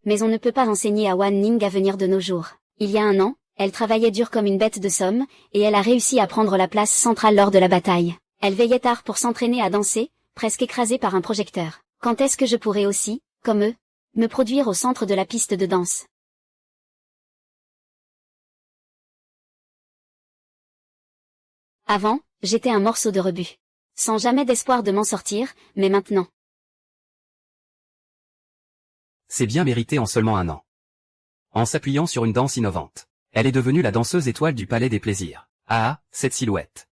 Mais on ne peut pas enseigner à Wan Ning à venir de nos jours. Il y a un an, elle travaillait dur comme une bête de somme, et elle a réussi à prendre la place centrale lors de la bataille. Elle veillait tard pour s'entraîner à danser, presque écrasée par un projecteur. Quand est-ce que je pourrais aussi, comme eux, me produire au centre de la piste de danse? Avant, j'étais un morceau de rebut. Sans jamais d'espoir de m'en sortir, mais maintenant. C'est bien mérité en seulement un an. En s'appuyant sur une danse innovante, elle est devenue la danseuse étoile du Palais des Plaisirs. Ah, cette silhouette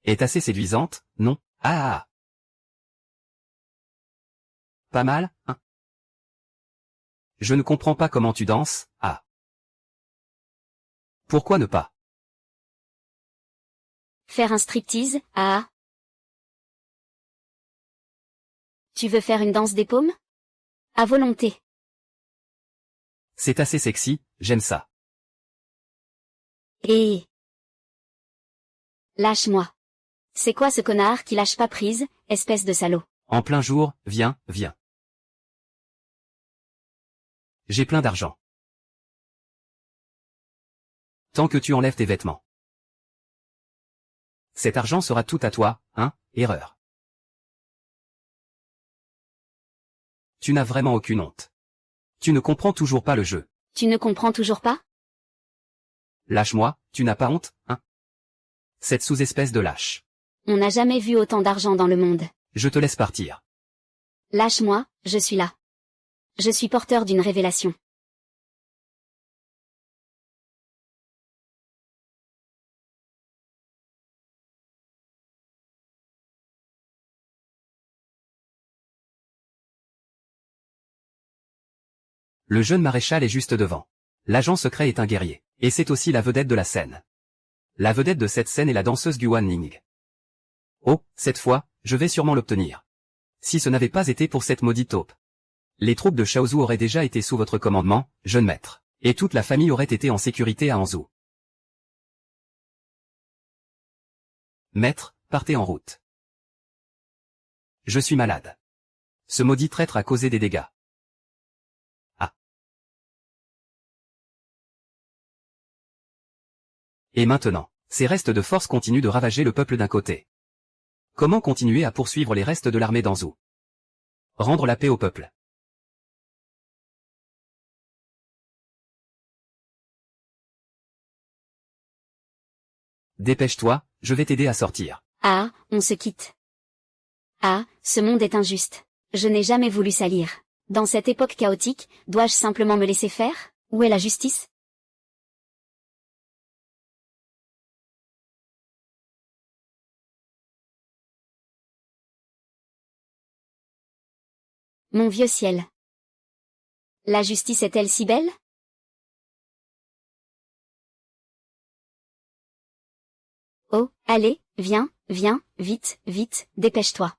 est assez séduisante, non? Ah. Pas mal, hein? Je ne comprends pas comment tu danses, ah. Pourquoi ne pas? Faire un striptease, ah. Tu veux faire une danse des paumes? À volonté. C'est assez sexy, j'aime ça. Et... Lâche-moi. C'est quoi ce connard qui lâche pas prise, espèce de salaud? En plein jour, viens, viens. J'ai plein d'argent. Tant que tu enlèves tes vêtements. Cet argent sera tout à toi, hein, erreur. Tu n'as vraiment aucune honte. Tu ne comprends toujours pas le jeu. Tu ne comprends toujours pas? Lâche-moi, tu n'as pas honte, hein? Cette sous-espèce de lâche. On n'a jamais vu autant d'argent dans le monde. Je te laisse partir. Lâche-moi, je suis là. Je suis porteur d'une révélation. Le jeune maréchal est juste devant. L'agent secret est un guerrier, et c'est aussi la vedette de la scène. La vedette de cette scène est la danseuse Guan Ning. Oh, cette fois, je vais sûrement l'obtenir. Si ce n'avait pas été pour cette maudite taupe. Les troupes de Shaozu auraient déjà été sous votre commandement, jeune maître, et toute la famille aurait été en sécurité à Anzou. Maître, partez en route. Je suis malade. Ce maudit traître a causé des dégâts. Ah. Et maintenant, ces restes de force continuent de ravager le peuple d'un côté. Comment continuer à poursuivre les restes de l'armée d'Anzou? Rendre la paix au peuple. Dépêche-toi, je vais t'aider à sortir. Ah, on se quitte. Ah, ce monde est injuste. Je n'ai jamais voulu salir. Dans cette époque chaotique, dois-je simplement me laisser faire? Où est la justice? Mon vieux ciel. La justice est-elle si belle? Oh, allez, viens, viens, vite, vite, dépêche-toi.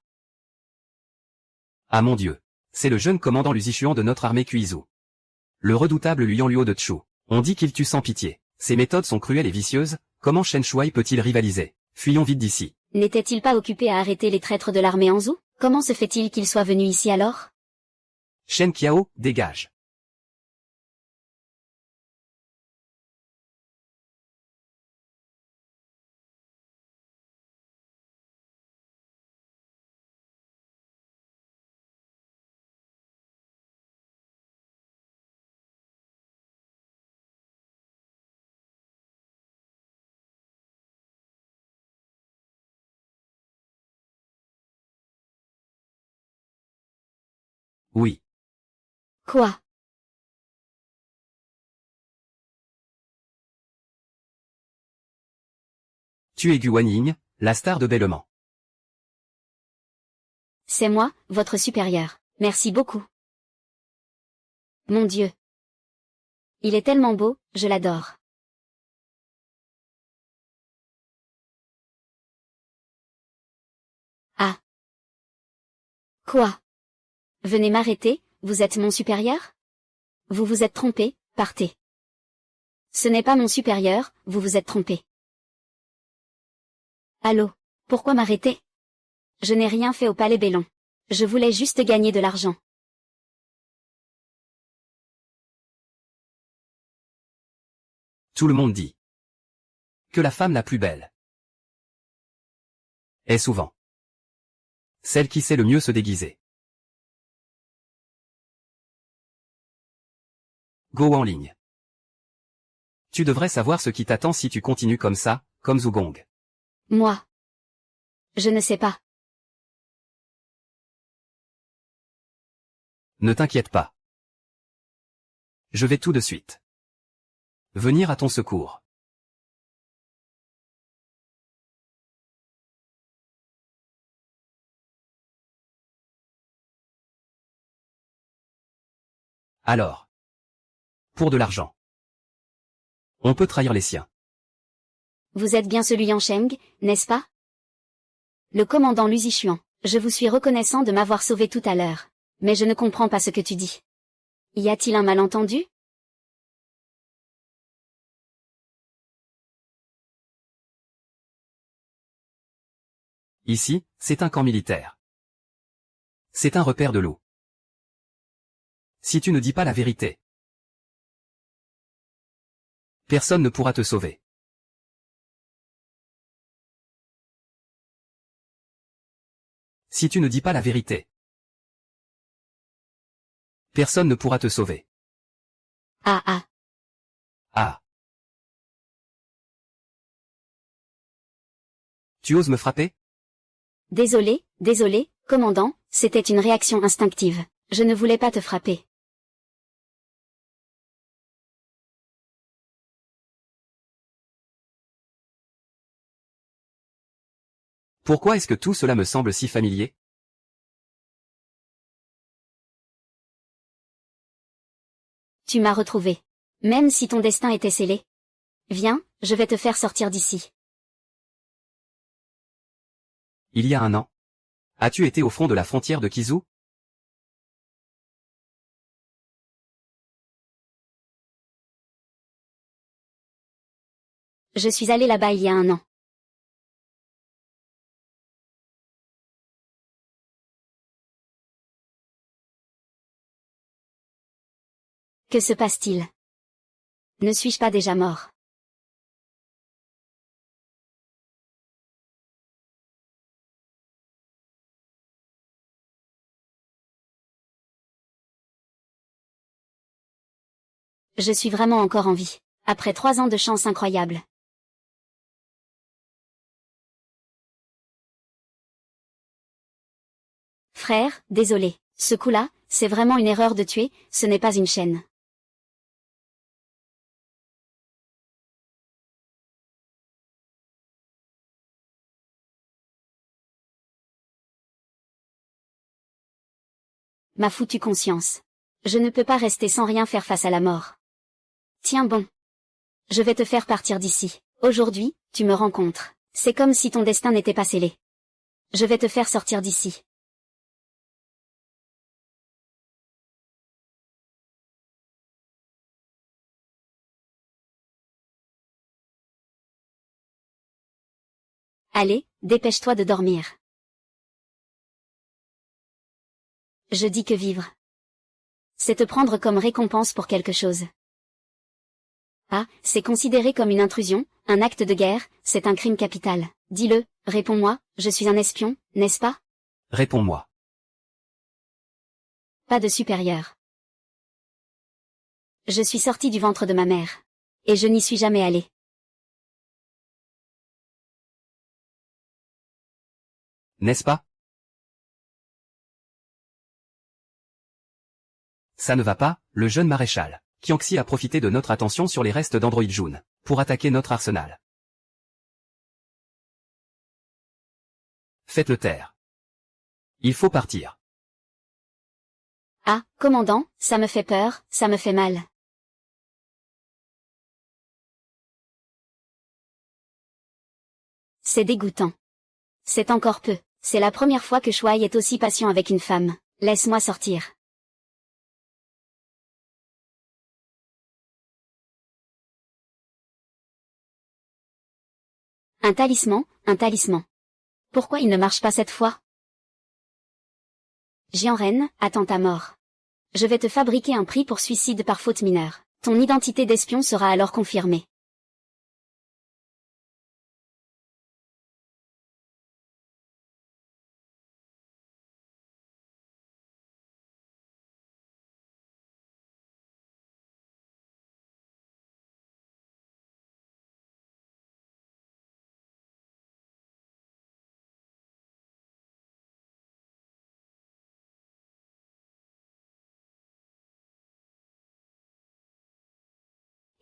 Ah mon Dieu. C'est le jeune commandant Luzichuan de notre armée Kuizu. Le redoutable Luyan Luo de Chu. On dit qu'il tue sans pitié. Ses méthodes sont cruelles et vicieuses, comment Shen Shuai peut-il rivaliser? Fuyons vite d'ici. N'était-il pas occupé à arrêter les traîtres de l'armée Anzou? Comment se fait-il qu'il soit venu ici alors? Shen Qiao, dégage. Oui. Quoi? Tu es Guan Ying, la star de Bellement. C'est moi, votre supérieur. Merci beaucoup. Mon Dieu. Il est tellement beau, je l'adore. Ah. Quoi? Venez m'arrêter, vous êtes mon supérieur? Vous vous êtes trompé, partez. Ce n'est pas mon supérieur, vous vous êtes trompé. Allô? Pourquoi m'arrêter? Je n'ai rien fait au palais Bellon. Je voulais juste gagner de l'argent. Tout le monde dit que la femme la plus belle est souvent celle qui sait le mieux se déguiser. Go en ligne. Tu devrais savoir ce qui t'attend si tu continues comme ça, comme Zugong. Moi. Je ne sais pas. Ne t'inquiète pas. Je vais tout de suite venir à ton secours. Alors. Pour de l'argent. On peut trahir les siens. Vous êtes bien celui en Sheng, n'est-ce pas? Le commandant Lu Zixuan, je vous suis reconnaissant de m'avoir sauvé tout à l'heure. Mais je ne comprends pas ce que tu dis. Y a-t-il un malentendu? Ici, c'est un camp militaire. C'est un repère de loup. Si tu ne dis pas la vérité, personne ne pourra te sauver. Si tu ne dis pas la vérité, personne ne pourra te sauver. Ah ah. Ah. Tu oses me frapper? Désolé, commandant, c'était une réaction instinctive. Je ne voulais pas te frapper. Pourquoi est-ce que tout cela me semble si familier? Tu m'as retrouvé. Même si ton destin était scellé. Viens, je vais te faire sortir d'ici. Il y a un an. As-tu été au front de la frontière de Kizu? Je suis allé là-bas il y a un an. Que se passe-t-il? Ne suis-je pas déjà mort? Je suis vraiment encore en vie. Après 3 ans de chance incroyable. Frère, désolé. Ce coup-là, c'est vraiment une erreur de tuer, ce n'est pas une chaîne. Ma foutue conscience. Je ne peux pas rester sans rien faire face à la mort. Tiens bon. Je vais te faire partir d'ici. Aujourd'hui, tu me rencontres. C'est comme si ton destin n'était pas scellé. Je vais te faire sortir d'ici. Allez, dépêche-toi de dormir. Je dis que vivre. C'est te prendre comme récompense pour quelque chose. Ah, c'est considéré comme une intrusion, un acte de guerre, c'est un crime capital. Dis-le, réponds-moi, je suis un espion, n'est-ce pas? Réponds-moi. Pas de supérieur. Je suis sorti du ventre de ma mère. Et je n'y suis jamais allé. N'est-ce pas? Ça ne va pas, le jeune maréchal. Qianxi a profité de notre attention sur les restes d'Android June, pour attaquer notre arsenal. Faites-le taire. Il faut partir. Ah, commandant, ça me fait peur, ça me fait mal. C'est dégoûtant. C'est encore peu. C'est la première fois que Shuai est aussi patient avec une femme. Laisse-moi sortir. Un talisman, un talisman. Pourquoi il ne marche pas cette fois? Jianren, attends ta mort. Je vais te fabriquer un prix pour suicide par faute mineure. Ton identité d'espion sera alors confirmée.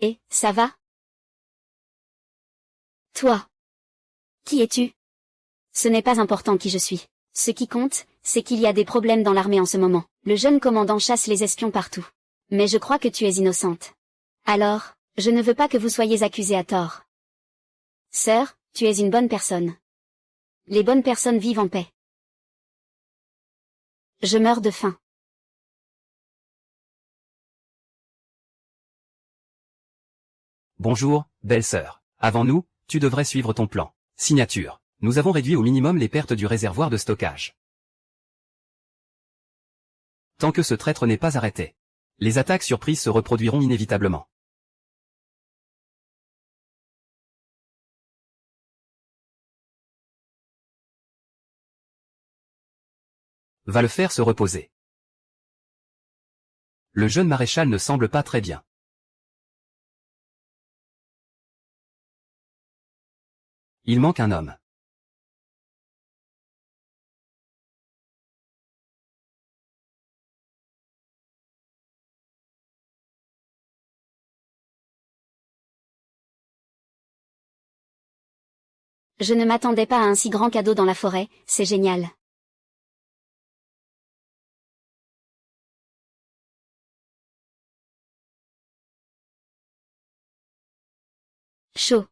Et, ça va? Toi. Qui es-tu? Ce n'est pas important qui je suis. Ce qui compte, c'est qu'il y a des problèmes dans l'armée en ce moment. Le jeune commandant chasse les espions partout. Mais je crois que tu es innocente. Alors, je ne veux pas que vous soyez accusée à tort. Sœur, tu es une bonne personne. Les bonnes personnes vivent en paix. Je meurs de faim. Bonjour, belle sœur. Avant nous, tu devrais suivre ton plan. Signature. Nous avons réduit au minimum les pertes du réservoir de stockage. Tant que ce traître n'est pas arrêté, les attaques surprises se reproduiront inévitablement. Va le faire se reposer. Le jeune maréchal ne semble pas très bien. Il manque un homme. Je ne m'attendais pas à un si grand cadeau dans la forêt, c'est génial. Chaud.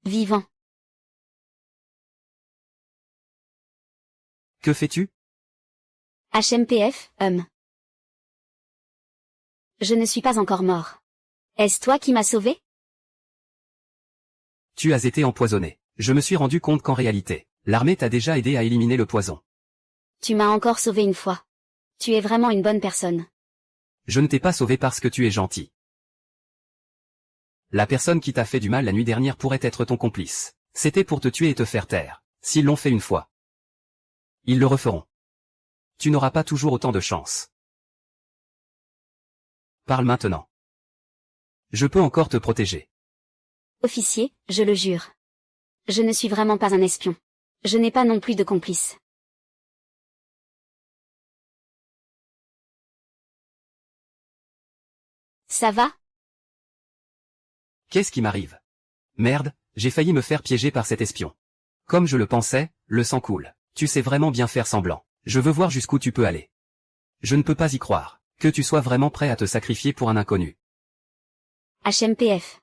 Vivant. Que fais-tu? HMPF, Je ne suis pas encore mort. Est-ce toi qui m'as sauvé? Tu as été empoisonné. Je me suis rendu compte qu'en réalité, l'armée t'a déjà aidé à éliminer le poison. Tu m'as encore sauvé une fois. Tu es vraiment une bonne personne. Je ne t'ai pas sauvé parce que tu es gentil. La personne qui t'a fait du mal la nuit dernière pourrait être ton complice. C'était pour te tuer et te faire taire. S'ils l'ont fait une fois, ils le referont. Tu n'auras pas toujours autant de chance. Parle maintenant. Je peux encore te protéger. Officier, je le jure. Je ne suis vraiment pas un espion. Je n'ai pas non plus de complice. Ça va? Qu'est-ce qui m'arrive? Merde, j'ai failli me faire piéger par cet espion. Comme je le pensais, le sang coule. Tu sais vraiment bien faire semblant. Je veux voir jusqu'où tu peux aller. Je ne peux pas y croire, que tu sois vraiment prêt à te sacrifier pour un inconnu. HMPF.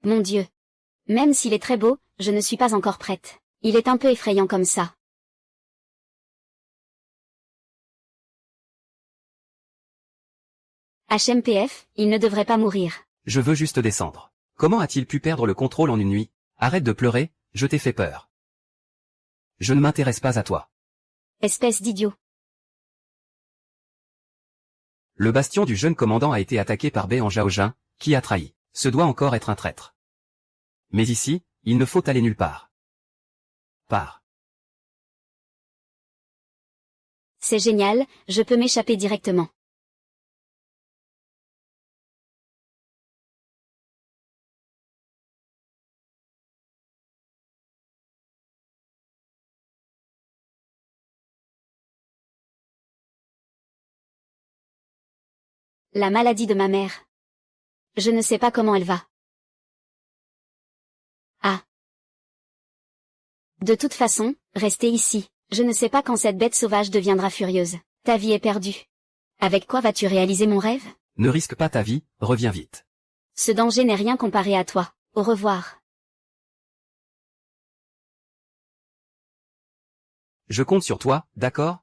Mon Dieu. Même s'il est très beau, je ne suis pas encore prête. Il est un peu effrayant comme ça. HMPF, il ne devrait pas mourir. Je veux juste descendre. Comment a-t-il pu perdre le contrôle en une nuit? Arrête de pleurer, je t'ai fait peur. Je ne m'intéresse pas à toi. Espèce d'idiot. Le bastion du jeune commandant a été attaqué par Bei en Jaojin, qui a trahi. Ce doit encore être un traître. Mais ici, il ne faut aller nulle part. Pars. C'est génial, je peux m'échapper directement. La maladie de ma mère. Je ne sais pas comment elle va. Ah. De toute façon, restez ici. Je ne sais pas quand cette bête sauvage deviendra furieuse. Ta vie est perdue. Avec quoi vas-tu réaliser mon rêve? Ne risque pas ta vie, reviens vite. Ce danger n'est rien comparé à toi. Au revoir. Je compte sur toi, d'accord?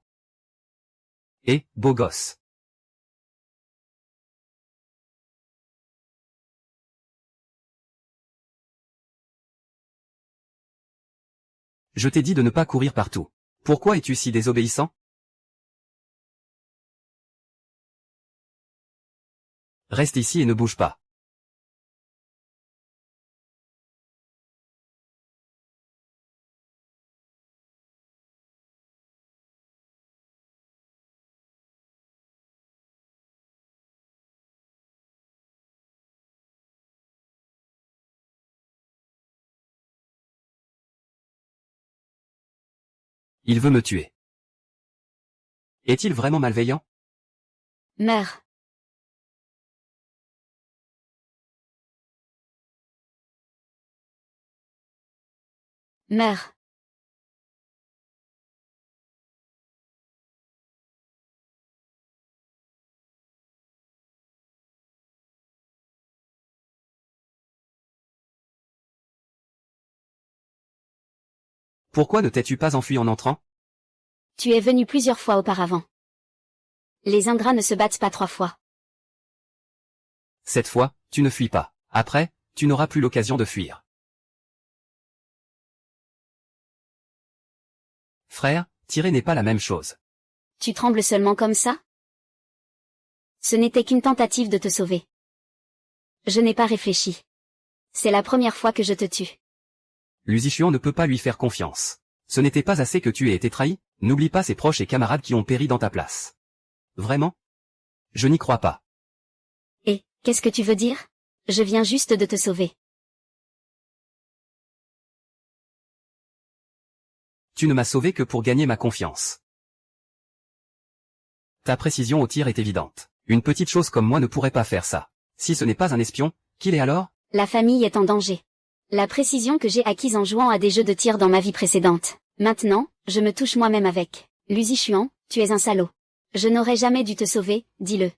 Et, beau gosse. Je t'ai dit de ne pas courir partout. Pourquoi es-tu si désobéissant? Reste ici et ne bouge pas. Il veut me tuer. Est-il vraiment malveillant? Meurs. Meurs. Pourquoi ne t'es-tu pas enfui en entrant? Tu es venu plusieurs fois auparavant. Les ingrats ne se battent pas 3 fois. Cette fois, tu ne fuis pas. Après, tu n'auras plus l'occasion de fuir. Frère, tirer n'est pas la même chose. Tu trembles seulement comme ça? Ce n'était qu'une tentative de te sauver. Je n'ai pas réfléchi. C'est la première fois que je te tue. Luzichuan ne peut pas lui faire confiance. Ce n'était pas assez que tu aies été trahi, n'oublie pas ses proches et camarades qui ont péri dans ta place. Vraiment? Je n'y crois pas. Et, qu'est-ce que tu veux dire? Je viens juste de te sauver. Tu ne m'as sauvé que pour gagner ma confiance. Ta précision au tir est évidente. Une petite chose comme moi ne pourrait pas faire ça. Si ce n'est pas un espion, qui l'est alors? La famille est en danger. La précision que j'ai acquise en jouant à des jeux de tir dans ma vie précédente. Maintenant, je me touche moi-même avec. Luzichuan, tu es un salaud. Je n'aurais jamais dû te sauver, dis-le.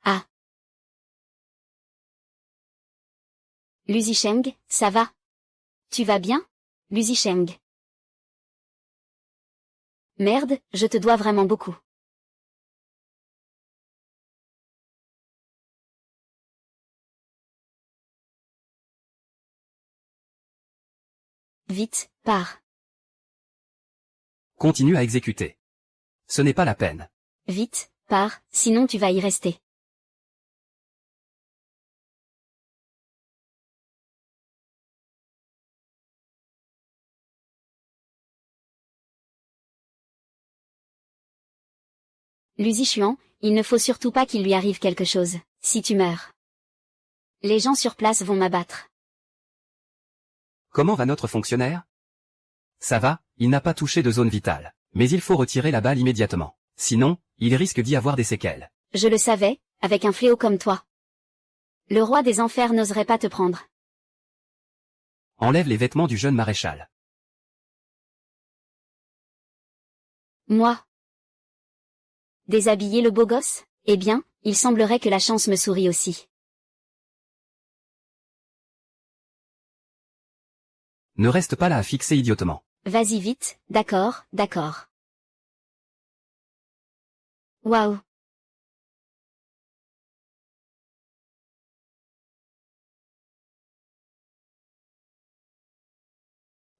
Ah. Luzicheng, ça va? Tu vas bien? Luzicheng. Merde, je te dois vraiment beaucoup. Vite, pars. Continue à exécuter. Ce n'est pas la peine. Vite, pars, sinon tu vas y rester. Luzichuan, il ne faut surtout pas qu'il lui arrive quelque chose, si tu meurs. Les gens sur place vont m'abattre. Comment va notre fonctionnaire? Ça va, il n'a pas touché de zone vitale. Mais il faut retirer la balle immédiatement. Sinon, il risque d'y avoir des séquelles. Je le savais, avec un fléau comme toi. Le roi des enfers n'oserait pas te prendre. Enlève les vêtements du jeune maréchal. Moi. Déshabiller le beau gosse? Eh bien, il semblerait que la chance me sourit aussi. Ne reste pas là à fixer idiotement. Vas-y vite, d'accord, d'accord. Waouh.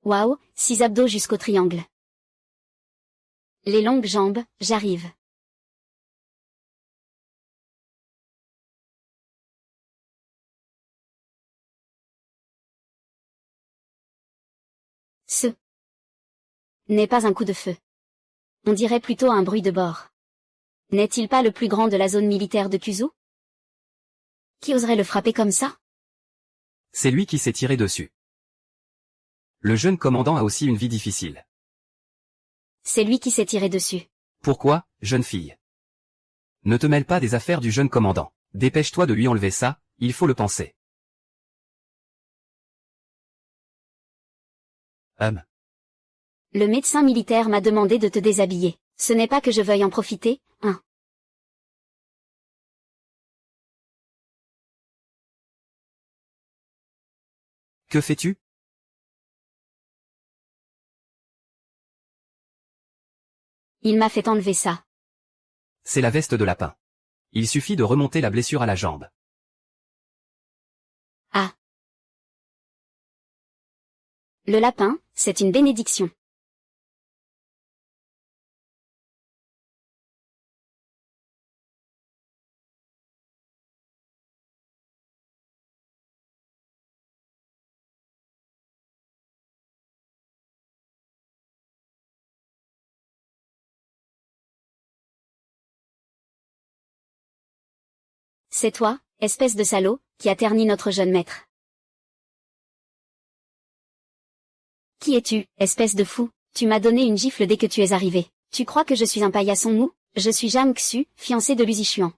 Waouh, 6 abdos jusqu'au triangle. Les longues jambes, j'arrive. Ce n'est pas un coup de feu. On dirait plutôt un bruit de bord. N'est-il pas le plus grand de la zone militaire de Kuzu? Qui oserait le frapper comme ça? C'est lui qui s'est tiré dessus. Le jeune commandant a aussi une vie difficile. C'est lui qui s'est tiré dessus. Pourquoi, jeune fille? Ne te mêle pas des affaires du jeune commandant. Dépêche-toi de lui enlever ça, il faut le penser. Le médecin militaire m'a demandé de te déshabiller. Ce n'est pas que je veuille en profiter, hein. Que fais-tu? Il m'a fait enlever ça. C'est la veste de lapin. Il suffit de remonter la blessure à la jambe. Ah. Le lapin, c'est une bénédiction. C'est toi, espèce de salaud, qui a terni notre jeune maître. Qui es-tu, espèce de fou? Tu m'as donné une gifle dès que tu es arrivé. Tu crois que je suis un paillasson mou? Je suis Zhang Xu, fiancé de Luzi Xuan.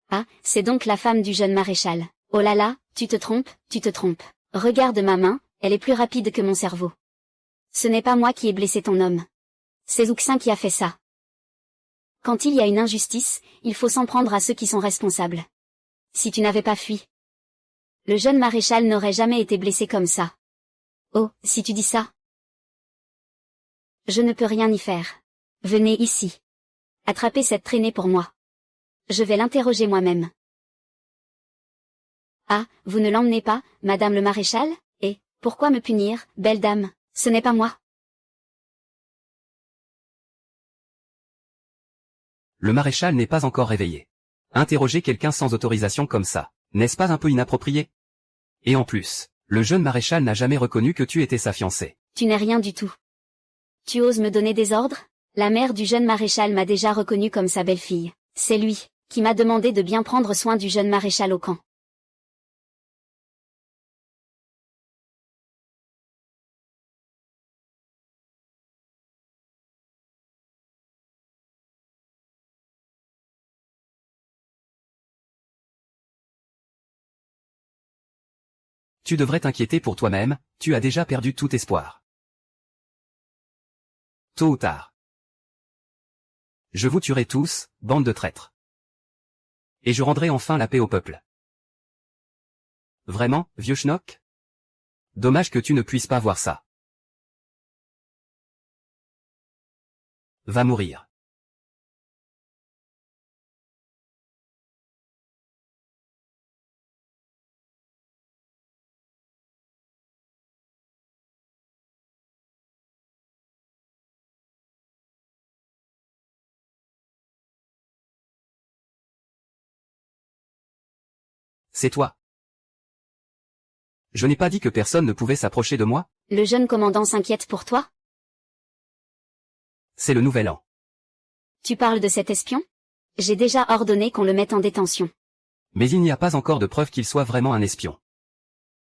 Ah, c'est donc la femme du jeune maréchal. Oh là là, tu te trompes, tu te trompes. Regarde ma main, elle est plus rapide que mon cerveau. Ce n'est pas moi qui ai blessé ton homme. C'est Zhuxin qui a fait ça. Quand il y a une injustice, il faut s'en prendre à ceux qui sont responsables. Si tu n'avais pas fui, le jeune maréchal n'aurait jamais été blessé comme ça. Oh, si tu dis ça. Je ne peux rien y faire. Venez ici. Attrapez cette traînée pour moi. Je vais l'interroger moi-même. Ah, vous ne l'emmenez pas, madame le maréchal? Et, pourquoi me punir, belle dame? Ce n'est pas moi. Le maréchal n'est pas encore réveillé. Interroger quelqu'un sans autorisation comme ça, n'est-ce pas un peu inapproprié? Et en plus, le jeune maréchal n'a jamais reconnu que tu étais sa fiancée. Tu n'es rien du tout. Tu oses me donner des ordres? La mère du jeune maréchal m'a déjà reconnu comme sa belle-fille. C'est lui, qui m'a demandé de bien prendre soin du jeune maréchal au camp. Tu devrais t'inquiéter pour toi-même, tu as déjà perdu tout espoir. Tôt ou tard. Je vous tuerai tous, bande de traîtres. Et je rendrai enfin la paix au peuple. Vraiment, vieux schnock? Dommage que tu ne puisses pas voir ça. Va mourir. C'est toi. Je n'ai pas dit que personne ne pouvait s'approcher de moi? Le jeune commandant s'inquiète pour toi? C'est le nouvel an. Tu parles de cet espion? J'ai déjà ordonné qu'on le mette en détention. Mais il n'y a pas encore de preuve qu'il soit vraiment un espion.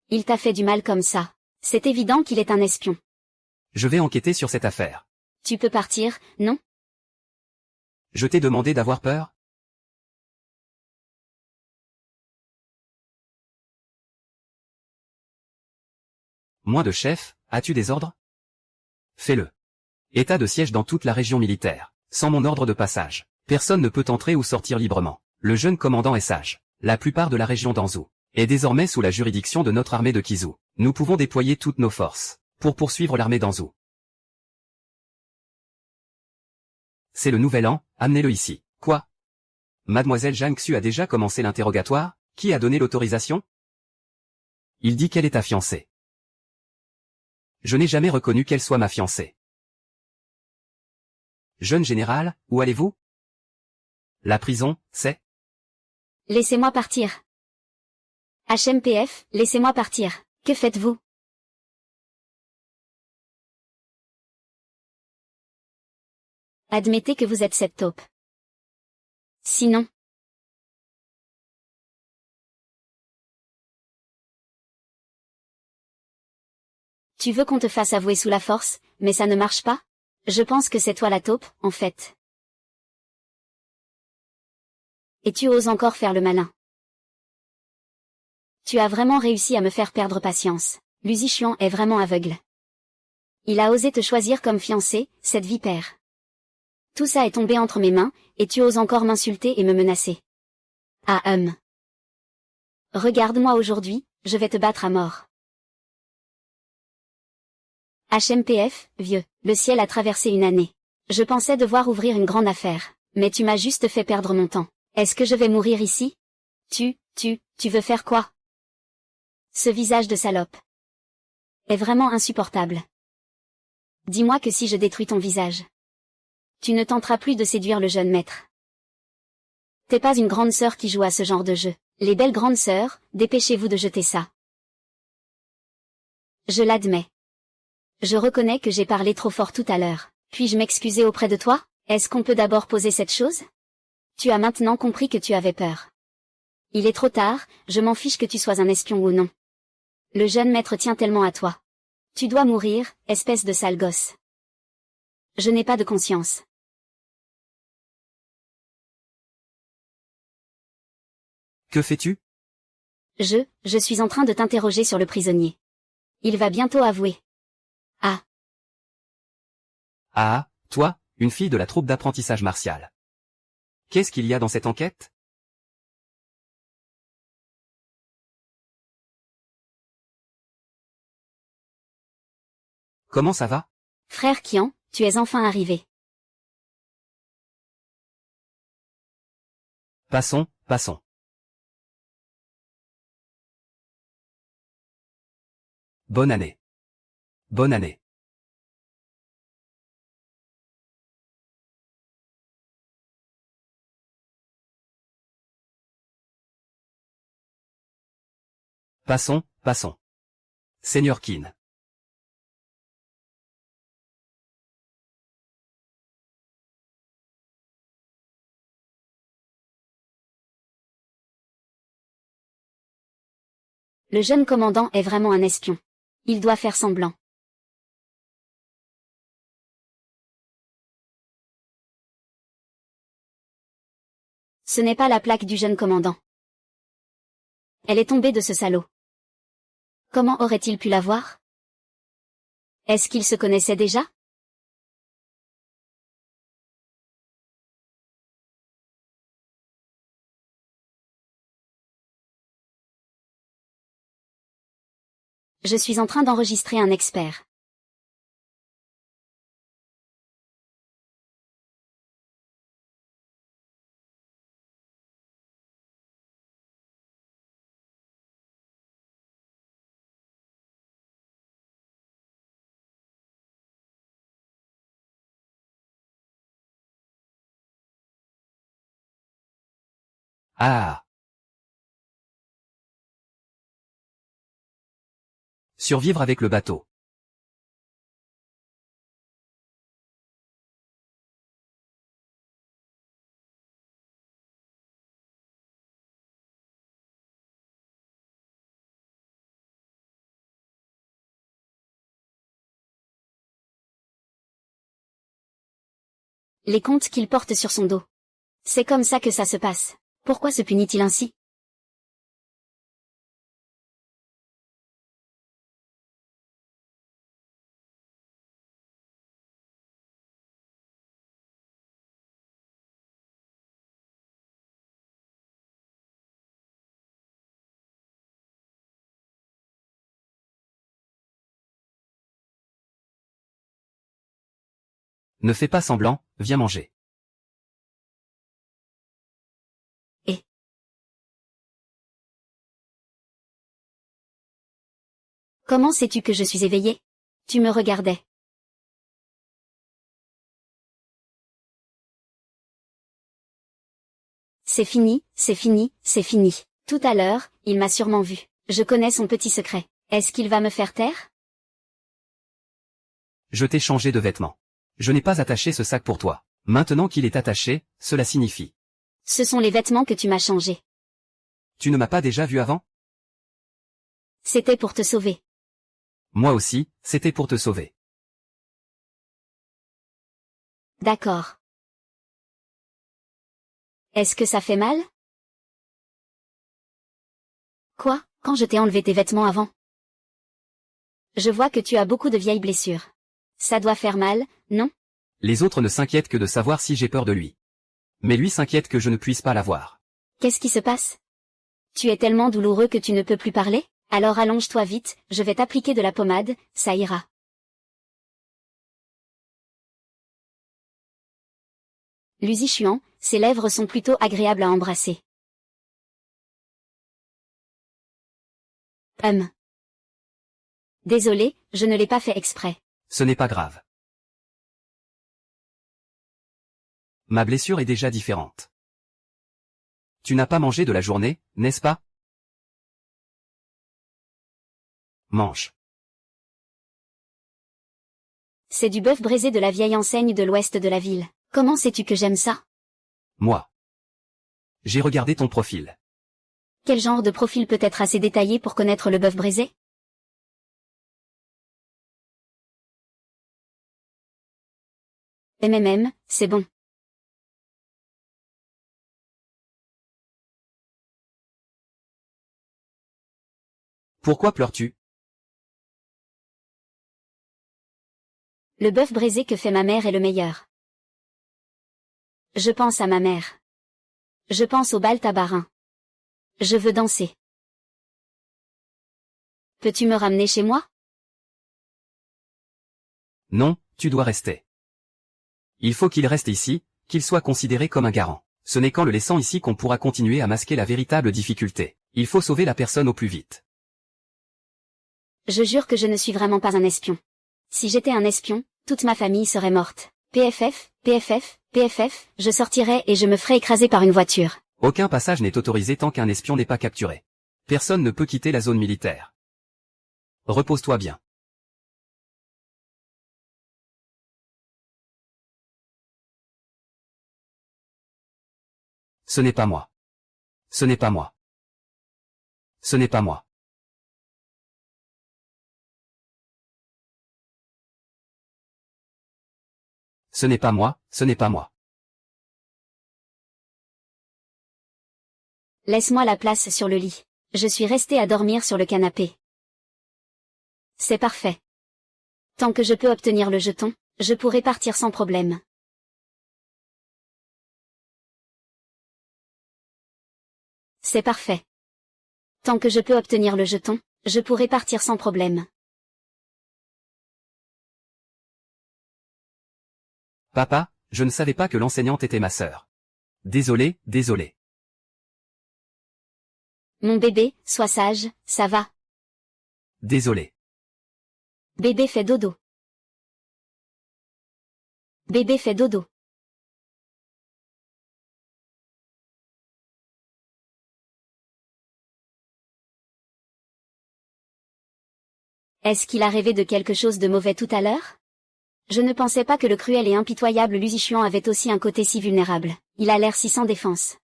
Il t'a fait du mal comme ça. C'est évident qu'il est un espion. Je vais enquêter sur cette affaire. Tu peux partir, non? Je t'ai demandé d'avoir peur? Moi de chef, as-tu des ordres? Fais-le. État de siège dans toute la région militaire. Sans mon ordre de passage, personne ne peut entrer ou sortir librement. Le jeune commandant est sage. La plupart de la région d'Anzhou est désormais sous la juridiction de notre armée de Kizu. Nous pouvons déployer toutes nos forces pour poursuivre l'armée d'Anzhou. C'est le nouvel an, amenez-le ici. Quoi? Mademoiselle Zhang Xu a déjà commencé l'interrogatoire? Qui a donné l'autorisation? Il dit qu'elle est ta fiancée. Je n'ai jamais reconnu qu'elle soit ma fiancée. Jeune général, où allez-vous? La prison, c'est? Laissez-moi partir. HMPF, laissez-moi partir. Que faites-vous? Admettez que vous êtes cette taupe. Sinon. Tu veux qu'on te fasse avouer sous la force, mais ça ne marche pas? Je pense que c'est toi la taupe, en fait. Et tu oses encore faire le malin. Tu as vraiment réussi à me faire perdre patience. Luzi Xuan est vraiment aveugle. Il a osé te choisir comme fiancé, cette vipère. Tout ça est tombé entre mes mains, et tu oses encore m'insulter et me menacer. Ah Regarde-moi aujourd'hui, je vais te battre à mort. HMPF, vieux, le ciel a traversé une année. Je pensais devoir ouvrir une grande affaire, mais tu m'as juste fait perdre mon temps. Est-ce que je vais mourir ici? Tu veux faire quoi? Ce visage de salope est vraiment insupportable. Dis-moi que si je détruis ton visage, tu ne tenteras plus de séduire le jeune maître. T'es pas une grande sœur qui joue à ce genre de jeu. Les belles grandes sœurs, dépêchez-vous de jeter ça. Je l'admets. Je reconnais que j'ai parlé trop fort tout à l'heure. Puis-je m'excuser auprès de toi? Est-ce qu'on peut d'abord poser cette chose? Tu as maintenant compris que tu avais peur. Il est trop tard, je m'en fiche que tu sois un espion ou non. Le jeune maître tient tellement à toi. Tu dois mourir, espèce de sale gosse. Je n'ai pas de conscience. Que fais-tu? Je suis en train de t'interroger sur le prisonnier. Il va bientôt avouer. Ah, Ah, toi, une fille de la troupe d'apprentissage martial. Qu'est-ce qu'il y a dans cette enquête? Comment ça va? frère Qian, tu es enfin arrivé. Passons, passons. Bonne année. Bonne année. Passons, passons. Seigneur Qin. Le jeune commandant est vraiment un espion. Il doit faire semblant. Ce n'est pas la plaque du jeune commandant. Elle est tombée de ce salaud. Comment aurait-il pu la voir? Est-ce qu'ils se connaissaient déjà? Je suis en train d'enregistrer un expert. Ah. Survivre avec le bateau. Les comptes qu'il porte sur son dos. C'est comme ça que ça se passe. Pourquoi se punit-il ainsi? Ne fais pas semblant, viens manger. Et comment sais-tu que je suis éveillé? Tu me regardais. C'est fini, c'est fini, c'est fini. Tout à l'heure, il m'a sûrement vu. Je connais son petit secret. Est-ce qu'il va me faire taire? Je t'ai changé de vêtements. Je n'ai pas attaché ce sac pour toi. Maintenant qu'il est attaché, cela signifie. Ce sont les vêtements que tu m'as changés. Tu ne m'as pas déjà vu avant? C'était pour te sauver. Moi aussi, c'était pour te sauver. D'accord. Est-ce que ça fait mal? Quoi, quand je t'ai enlevé tes vêtements avant? Je vois que tu as beaucoup de vieilles blessures. Ça doit faire mal, non? Les autres ne s'inquiètent que de savoir si j'ai peur de lui. Mais lui s'inquiète que je ne puisse pas la voir. Qu'est-ce qui se passe? Tu es tellement douloureux que tu ne peux plus parler? Alors allonge-toi vite, je vais t'appliquer de la pommade, ça ira. Lu Zichuan, ses lèvres sont plutôt agréables à embrasser. Désolé, je ne l'ai pas fait exprès. Ce n'est pas grave. Ma blessure est déjà différente. Tu n'as pas mangé de la journée, n'est-ce pas? Mange. C'est du bœuf braisé de la vieille enseigne de l'ouest de la ville. Comment sais-tu que j'aime ça? Moi. J'ai regardé ton profil. Quel genre de profil peut être assez détaillé pour connaître le bœuf braisé? C'est bon. Pourquoi pleures-tu? Le bœuf braisé que fait ma mère est le meilleur. Je pense à ma mère. Je pense au bal tabarin. Je veux danser. Peux-tu me ramener chez moi? Non, tu dois rester. Il faut qu'il reste ici, qu'il soit considéré comme un garant. Ce n'est qu'en le laissant ici qu'on pourra continuer à masquer la véritable difficulté. Il faut sauver la personne au plus vite. Je jure que je ne suis vraiment pas un espion. Si j'étais un espion, toute ma famille serait morte. PFF, PFF, PFF, je sortirais et je me ferais écraser par une voiture. Aucun passage n'est autorisé tant qu'un espion n'est pas capturé. Personne ne peut quitter la zone militaire. Repose-toi bien. Ce n'est pas moi. Ce n'est pas moi. Ce n'est pas moi. Ce n'est pas moi, ce n'est pas moi. Laisse-moi la place sur le lit. Je suis restée à dormir sur le canapé. C'est parfait. Tant que je peux obtenir le jeton, je pourrai partir sans problème. C'est parfait. Tant que je peux obtenir le jeton, je pourrai partir sans problème. Papa, je ne savais pas que l'enseignante était ma sœur. Désolé, désolé. Mon bébé, sois sage, ça va. Désolé. Bébé fait dodo. Bébé fait dodo. Est-ce qu'il a rêvé de quelque chose de mauvais tout à l'heure? Je ne pensais pas que le cruel et impitoyable Lusichuan avait aussi un côté si vulnérable. Il a l'air si sans défense.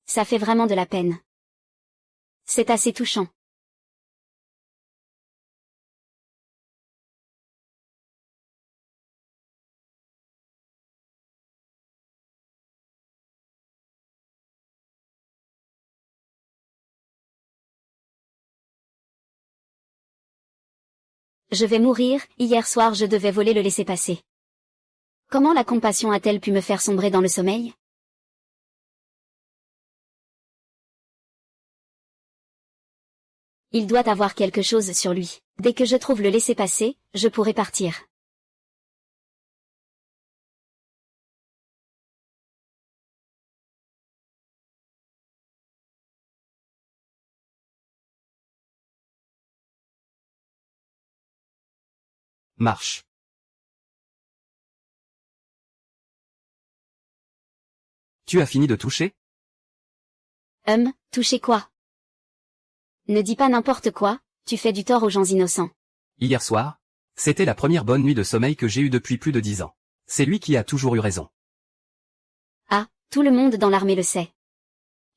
Ça fait vraiment de la peine. C'est assez touchant. Je vais mourir, hier soir je devais voler le laisser-passer. Comment la compassion a-t-elle pu me faire sombrer dans le sommeil? Il doit avoir quelque chose sur lui. Dès que je trouve le laisser-passer, je pourrai partir. Marche. Tu as fini de toucher? Toucher quoi? Ne dis pas n'importe quoi, tu fais du tort aux gens innocents. Hier soir? C'était la première bonne nuit de sommeil que j'ai eue depuis plus de 10 ans. C'est lui qui a toujours eu raison. Ah, tout le monde dans l'armée le sait.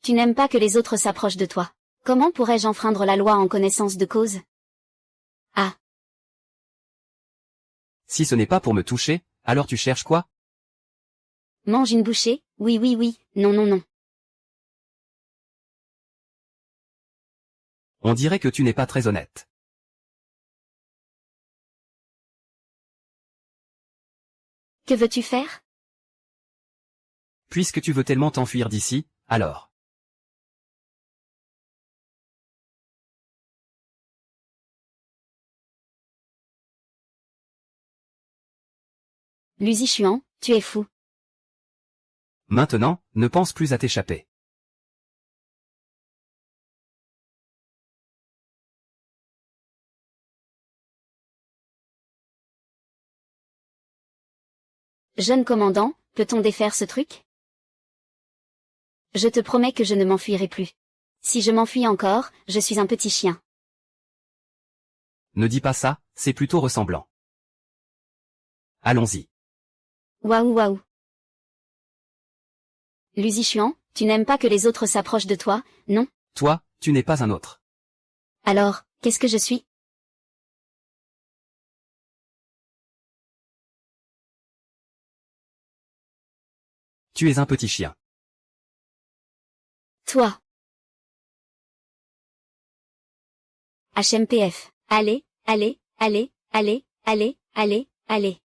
Tu n'aimes pas que les autres s'approchent de toi. Comment pourrais-je enfreindre la loi en connaissance de cause? Ah. Si ce n'est pas pour me toucher, alors tu cherches quoi? Mange une bouchée? Oui oui oui, non non non. On dirait que tu n'es pas très honnête. Que veux-tu faire? Puisque tu veux tellement t'enfuir d'ici, alors. Lusichuan, tu es fou. Maintenant, ne pense plus à t'échapper. Jeune commandant, peut-on défaire ce truc? Je te promets que je ne m'enfuirai plus. Si je m'enfuis encore, je suis un petit chien. Ne dis pas ça, c'est plutôt ressemblant. Allons-y. Waouh waouh. Lusichuan, tu n'aimes pas que les autres s'approchent de toi, non? Toi, tu n'es pas un autre. Alors, qu'est-ce que je suis? Tu es un petit chien. Toi. HMPF. Allez, allez, allez, allez, allez, allez, allez.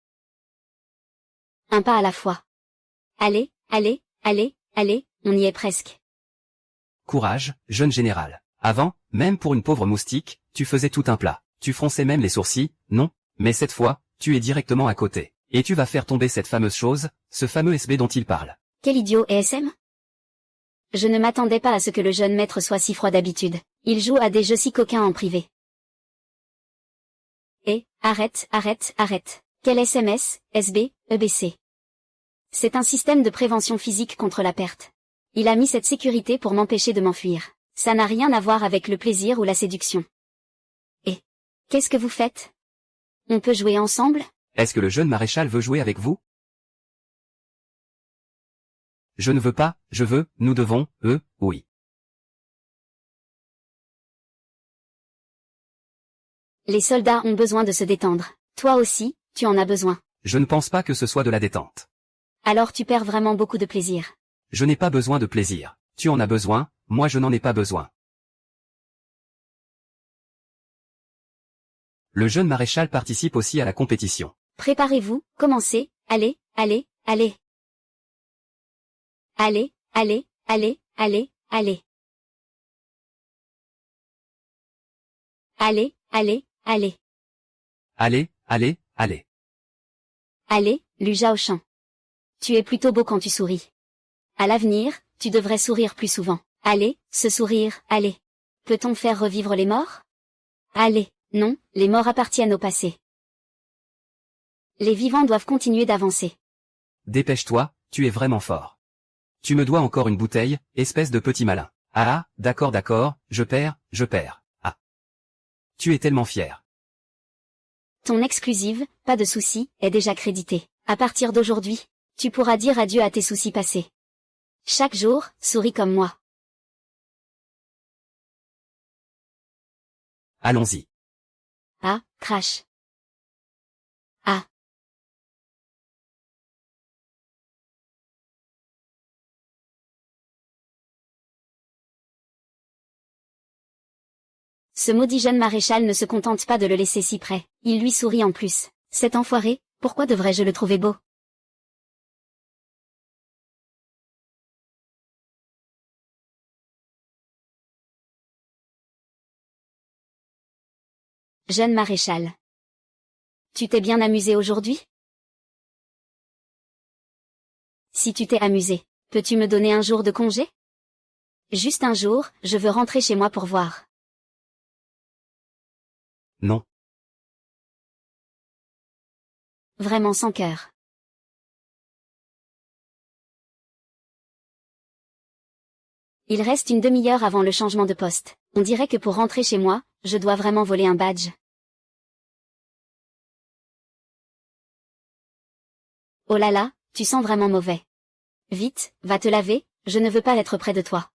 Un pas à la fois. Allez, allez, allez, allez, on y est presque. Courage, jeune général. Avant, même pour une pauvre moustique, tu faisais tout un plat. Tu fronçais même les sourcils, non? Mais cette fois, tu es directement à côté. Et tu vas faire tomber cette fameuse chose, ce fameux SB dont il parle. Quel idiot ESM? Je ne m'attendais pas à ce que le jeune maître soit si froid d'habitude. Il joue à des jeux si coquins en privé. Et, arrête, arrête, arrête. Quel SMS, SB, EBC? C'est un système de prévention physique contre la perte. Il a mis cette sécurité pour m'empêcher de m'enfuir. Ça n'a rien à voir avec le plaisir ou la séduction. Et, qu'est-ce que vous faites? On peut jouer ensemble? Est-ce que le jeune maréchal veut jouer avec vous? Je ne veux pas, je veux, nous devons, oui. Les soldats ont besoin de se détendre. Toi aussi, tu en as besoin. Je ne pense pas que ce soit de la détente. Alors tu perds vraiment beaucoup de plaisir. Je n'ai pas besoin de plaisir. Tu en as besoin, moi je n'en ai pas besoin. Le jeune maréchal participe aussi à la compétition. Préparez-vous, commencez, allez, allez, allez. Allez, allez, allez, allez, allez. Allez, allez, allez. Allez, allez, allez. Allez, Lu Zhaoshan. Tu es plutôt beau quand tu souris. À l'avenir, tu devrais sourire plus souvent. Allez, ce sourire, allez. Peut-on faire revivre les morts? Allez, non, les morts appartiennent au passé. Les vivants doivent continuer d'avancer. Dépêche-toi, tu es vraiment fort. Tu me dois encore une bouteille, espèce de petit malin. Ah, d'accord, je perds. Ah. Tu es tellement fier. Ton exclusive, pas de souci, est déjà créditée. À partir d'aujourd'hui, tu pourras dire adieu à tes soucis passés. Chaque jour, souris comme moi. Allons-y. Ah, crash. Ah. Ce maudit jeune maréchal ne se contente pas de le laisser si près, il lui sourit en plus. Cet enfoiré, pourquoi devrais-je le trouver beau? Jeune maréchal. Tu t'es bien amusé aujourd'hui? Si tu t'es amusé, peux-tu me donner un jour de congé? Juste un jour, je veux rentrer chez moi pour voir. Non. Vraiment sans cœur. Il reste une demi-heure avant le changement de poste. On dirait que pour rentrer chez moi, je dois vraiment voler un badge. Oh là là, tu sens vraiment mauvais. Vite, va te laver, je ne veux pas être près de toi.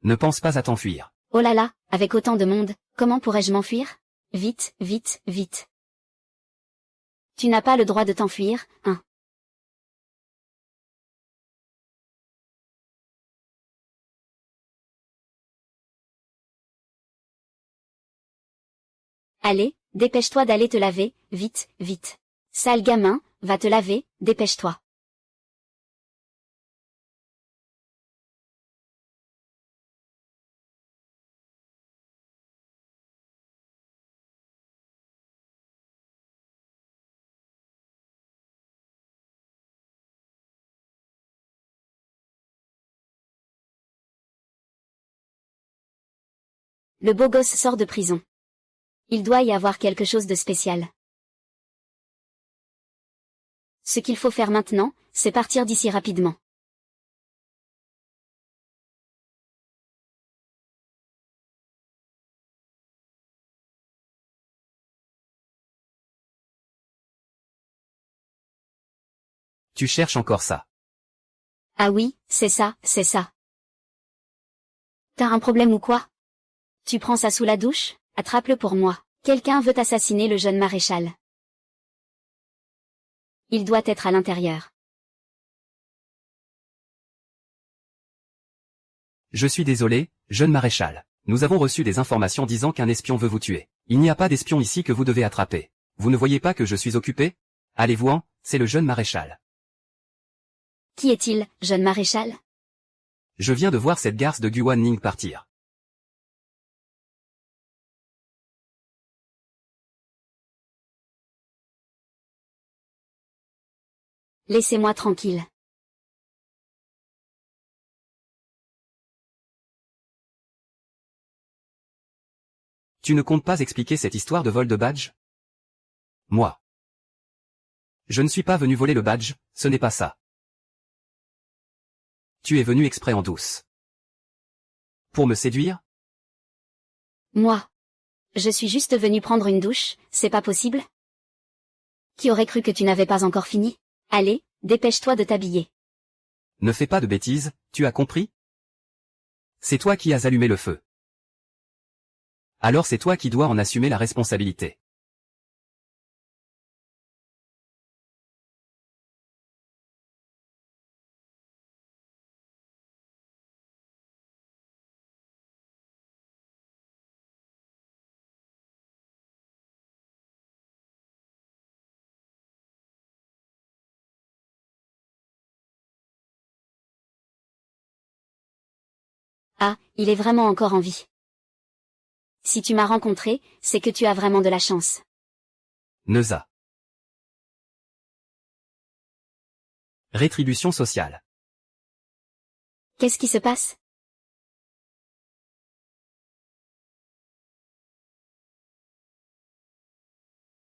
Ne pense pas à t'enfuir. Oh là là, avec autant de monde, comment pourrais-je m'enfuir? Vite, vite, vite. Tu n'as pas le droit de t'enfuir, hein. Allez, dépêche-toi d'aller te laver, vite, vite. Sale gamin, va te laver, dépêche-toi. Le beau gosse sort de prison. Il doit y avoir quelque chose de spécial. Ce qu'il faut faire maintenant, c'est partir d'ici rapidement. Tu cherches encore ça. Ah oui, c'est ça, c'est ça. T'as un problème ou quoi? Tu prends ça sous la douche? Attrape-le pour moi. Quelqu'un veut assassiner le jeune maréchal. Il doit être à l'intérieur. Je suis désolé, jeune maréchal. Nous avons reçu des informations disant qu'un espion veut vous tuer. Il n'y a pas d'espion ici que vous devez attraper. Vous ne voyez pas que je suis occupé? Allez-vous-en, c'est le jeune maréchal. Qui est-il, jeune maréchal? Je viens de voir cette garce de Guan Ning partir. Laissez-moi tranquille. Tu ne comptes pas expliquer cette histoire de vol de badge? Moi. Je ne suis pas venu voler le badge, ce n'est pas ça. Tu es venu exprès en douce. Pour me séduire? Moi. Je suis juste venu prendre une douche, c'est pas possible? Qui aurait cru que tu n'avais pas encore fini? Allez, dépêche-toi de t'habiller. Ne fais pas de bêtises, tu as compris? C'est toi qui as allumé le feu. Alors c'est toi qui dois en assumer la responsabilité. Ah, il est vraiment encore en vie. Si tu m'as rencontré, c'est que tu as vraiment de la chance. Neuza. Rétribution sociale. Qu'est-ce qui se passe?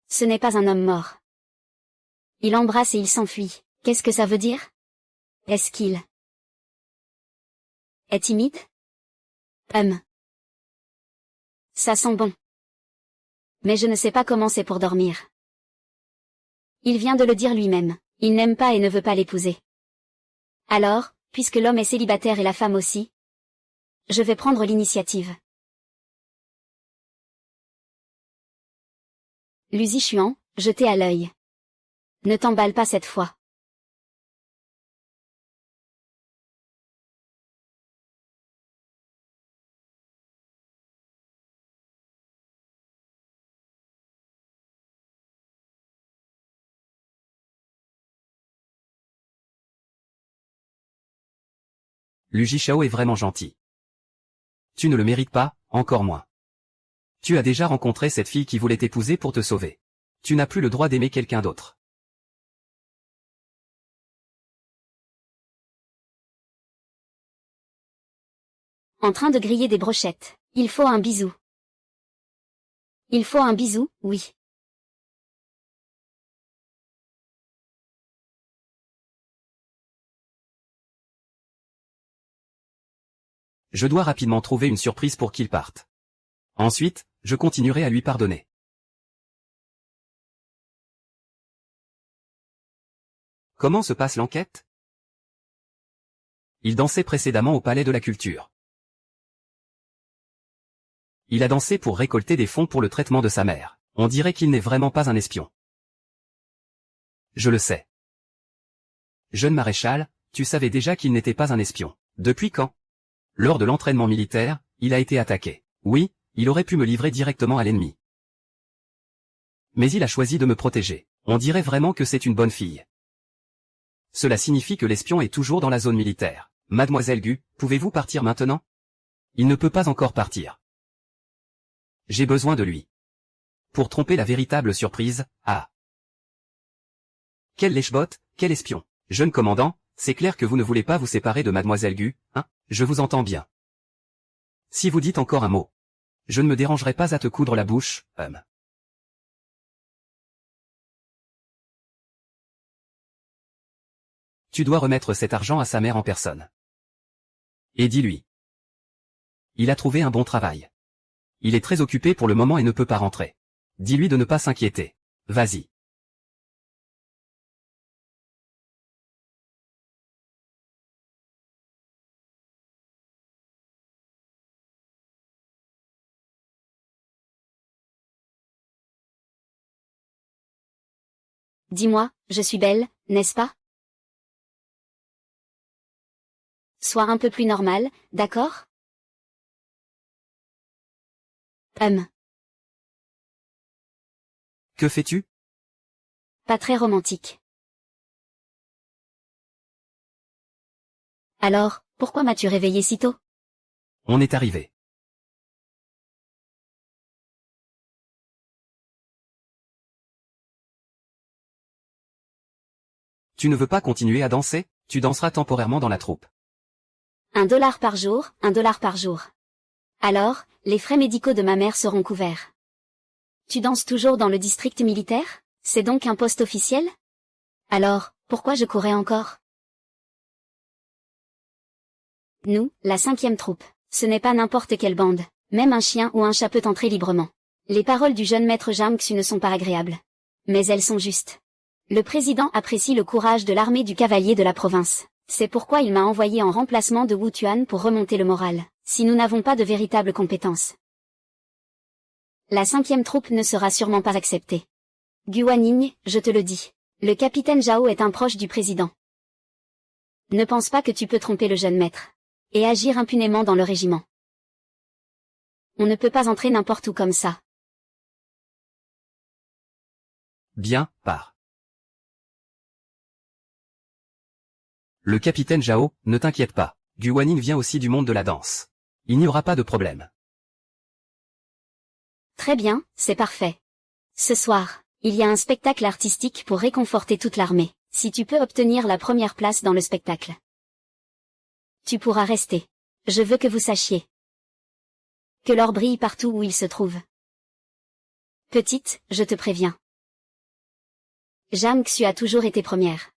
Ce n'est pas un homme mort. Il embrasse et il s'enfuit. Qu'est-ce que ça veut dire? Est-ce qu'il est timide? Ça sent bon. Mais je ne sais pas comment c'est pour dormir. Il vient de le dire lui-même. Il n'aime pas et ne veut pas l'épouser. Alors, puisque l'homme est célibataire et la femme aussi, je vais prendre l'initiative. Luzi Chuan, jeté à l'œil. Ne t'emballe pas cette fois. Lu Jishao est vraiment gentil. Tu ne le mérites pas, encore moins. Tu as déjà rencontré cette fille qui voulait t'épouser pour te sauver. Tu n'as plus le droit d'aimer quelqu'un d'autre. En train de griller des brochettes. Il faut un bisou. Il faut un bisou, oui. Je dois rapidement trouver une surprise pour qu'il parte. Ensuite, je continuerai à lui pardonner. Comment se passe l'enquête? Il dansait précédemment au Palais de la Culture. Il a dansé pour récolter des fonds pour le traitement de sa mère. On dirait qu'il n'est vraiment pas un espion. Je le sais. Jeune maréchal, tu savais déjà qu'il n'était pas un espion. Depuis quand? Lors de l'entraînement militaire, il a été attaqué. Oui, il aurait pu me livrer directement à l'ennemi. Mais il a choisi de me protéger. On dirait vraiment que c'est une bonne fille. Cela signifie que l'espion est toujours dans la zone militaire. Mademoiselle Gu, pouvez-vous partir maintenant? Il ne peut pas encore partir. J'ai besoin de lui. Pour tromper la véritable surprise, ah. Quel lèche-bot, quel espion. Jeune commandant, c'est clair que vous ne voulez pas vous séparer de Mademoiselle Gu, hein? Je vous entends bien. Si vous dites encore un mot, je ne me dérangerai pas à te coudre la bouche, Tu dois remettre cet argent à sa mère en personne. Et dis-lui. Il a trouvé un bon travail. Il est très occupé pour le moment et ne peut pas rentrer. Dis-lui de ne pas s'inquiéter. Vas-y. Dis-moi, je suis belle, n'est-ce pas? Sois un peu plus normal, d'accord? Que fais-tu? Pas très romantique. Alors, pourquoi m'as-tu réveillé si tôt? On est arrivé. Tu ne veux pas continuer à danser? Tu danseras temporairement dans la troupe. $1 par jour, $1 par jour. Alors, les frais médicaux de ma mère seront couverts. Tu danses toujours dans le district militaire? C'est donc un poste officiel? Alors, pourquoi je courais encore? Nous, la 5e troupe. Ce n'est pas n'importe quelle bande. Même un chien ou un chat peut entrer librement. Les paroles du jeune maître Jamxu ne sont pas agréables. Mais elles sont justes. Le président apprécie le courage de l'armée du cavalier de la province. C'est pourquoi il m'a envoyé en remplacement de Wu Tuan pour remonter le moral, si nous n'avons pas de véritables compétences. La 5e troupe ne sera sûrement pas acceptée. Guaning, je te le dis. Le capitaine Zhao est un proche du président. Ne pense pas que tu peux tromper le jeune maître. Et agir impunément dans le régiment. On ne peut pas entrer n'importe où comme ça. Bien, pars. Le capitaine Zhao, ne t'inquiète pas. Guanyin vient aussi du monde de la danse. Il n'y aura pas de problème. Très bien, c'est parfait. Ce soir, il y a un spectacle artistique pour réconforter toute l'armée. Si tu peux obtenir la première place dans le spectacle, tu pourras rester. Je veux que vous sachiez que l'or brille partout où il se trouve. Petite, je te préviens. Jamxu a toujours été première.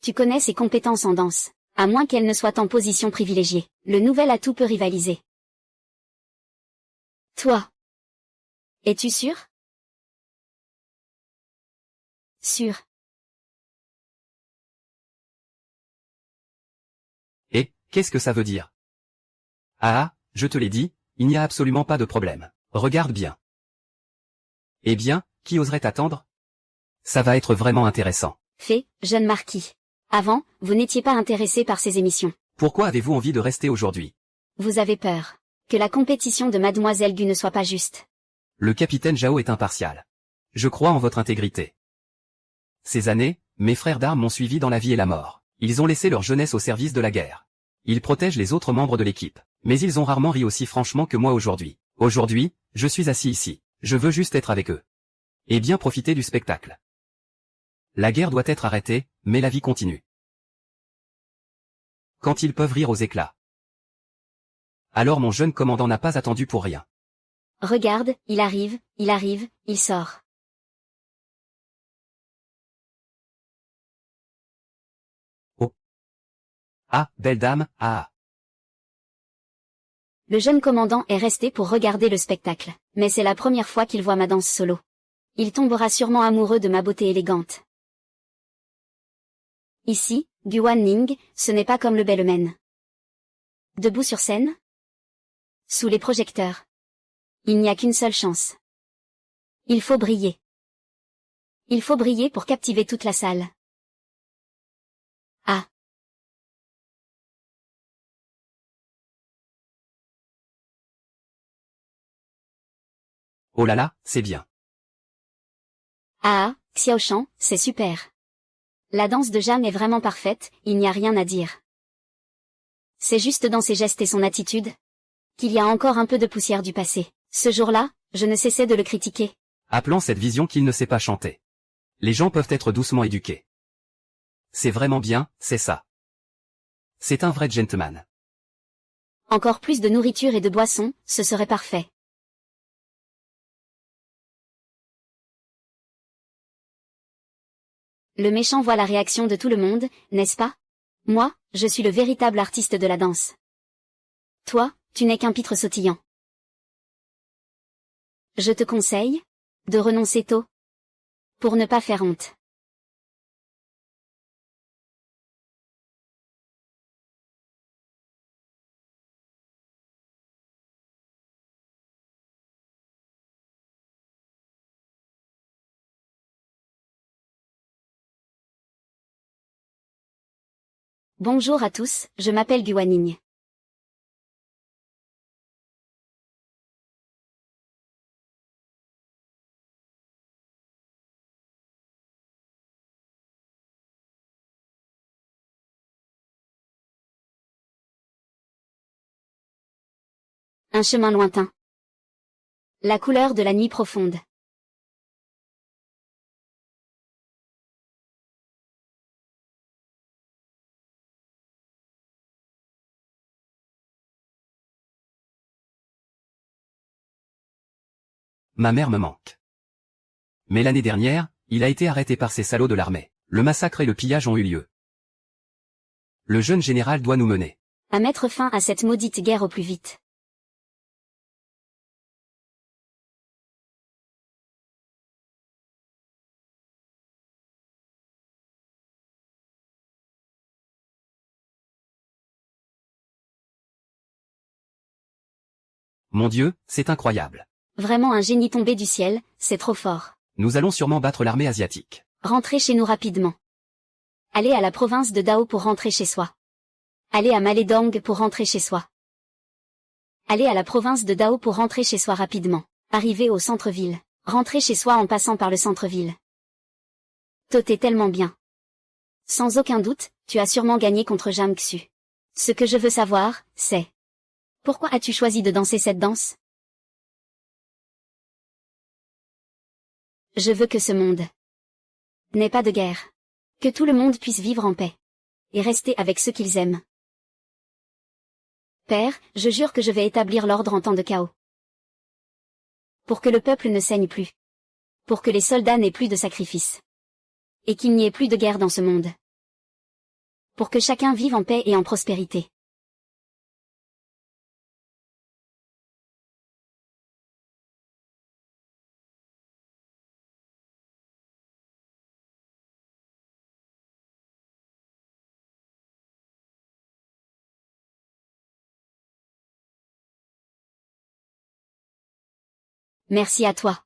Tu connais ses compétences en danse, à moins qu'elle ne soit en position privilégiée. Le nouvel atout peut rivaliser. Toi. Es-tu sûr? Sûr. Et, qu'est-ce que ça veut dire? Ah, je te l'ai dit, il n'y a absolument pas de problème. Regarde bien. Eh bien, qui oserait t'attendre? Ça va être vraiment intéressant. Fait, jeune marquis. Avant, vous n'étiez pas intéressé par ces émissions. Pourquoi avez-vous envie de rester aujourd'hui? Vous avez peur que la compétition de Mademoiselle Gu ne soit pas juste. Le capitaine Zhao est impartial. Je crois en votre intégrité. Ces années, mes frères d'armes m'ont suivi dans la vie et la mort. Ils ont laissé leur jeunesse au service de la guerre. Ils protègent les autres membres de l'équipe. Mais ils ont rarement ri aussi franchement que moi aujourd'hui. Aujourd'hui, je suis assis ici. Je veux juste être avec eux. Et bien profiter du spectacle. La guerre doit être arrêtée, mais la vie continue. Quand ils peuvent rire aux éclats. Alors mon jeune commandant n'a pas attendu pour rien. Regarde, il arrive, il sort. Oh. Ah, belle dame, ah. Le jeune commandant est resté pour regarder le spectacle, mais c'est la première fois qu'il voit ma danse solo. Il tombera sûrement amoureux de ma beauté élégante. Ici, Guanning, ce n'est pas comme le Bellemen. Debout sur scène? Sous les projecteurs. Il n'y a qu'une seule chance. Il faut briller. Il faut briller pour captiver toute la salle. Ah. Oh là là, c'est bien. Ah, Xiaoshan, c'est super. La danse de Jeanne est vraiment parfaite, il n'y a rien à dire. C'est juste dans ses gestes et son attitude qu'il y a encore un peu de poussière du passé. Ce jour-là, je ne cessais de le critiquer. Appelons cette vision qu'il ne sait pas chanter. Les gens peuvent être doucement éduqués. C'est vraiment bien, c'est ça. C'est un vrai gentleman. Encore plus de nourriture et de boissons, ce serait parfait. Le méchant voit la réaction de tout le monde, n'est-ce pas? Moi, je suis le véritable artiste de la danse. Toi, tu n'es qu'un pitre sautillant. Je te conseille de renoncer tôt, pour ne pas faire honte. Bonjour à tous, je m'appelle Guaning. Un chemin lointain. La couleur de la nuit profonde. Ma mère me manque. Mais l'année dernière, il a été arrêté par ces salauds de l'armée. Le massacre et le pillage ont eu lieu. Le jeune général doit nous mener. À mettre fin à cette maudite guerre au plus vite. Mon Dieu, c'est incroyable. Vraiment un génie tombé du ciel, c'est trop fort. Nous allons sûrement battre l'armée asiatique. Rentrez chez nous rapidement. Allez à la province de Dao pour rentrer chez soi. Allez à Maledong pour rentrer chez soi. Allez à la province de Dao pour rentrer chez soi rapidement. Arrivez au centre-ville. Rentrez chez soi en passant par le centre-ville. Tot est tellement bien. Sans aucun doute, tu as sûrement gagné contre Jam Xu. Ce que je veux savoir, c'est... Pourquoi as-tu choisi de danser cette danse? Je veux que ce monde n'ait pas de guerre. Que tout le monde puisse vivre en paix. Et rester avec ceux qu'ils aiment. Père, je jure que je vais établir l'ordre en temps de chaos. Pour que le peuple ne saigne plus. Pour que les soldats n'aient plus de sacrifices. Et qu'il n'y ait plus de guerre dans ce monde. Pour que chacun vive en paix et en prospérité. Merci à toi.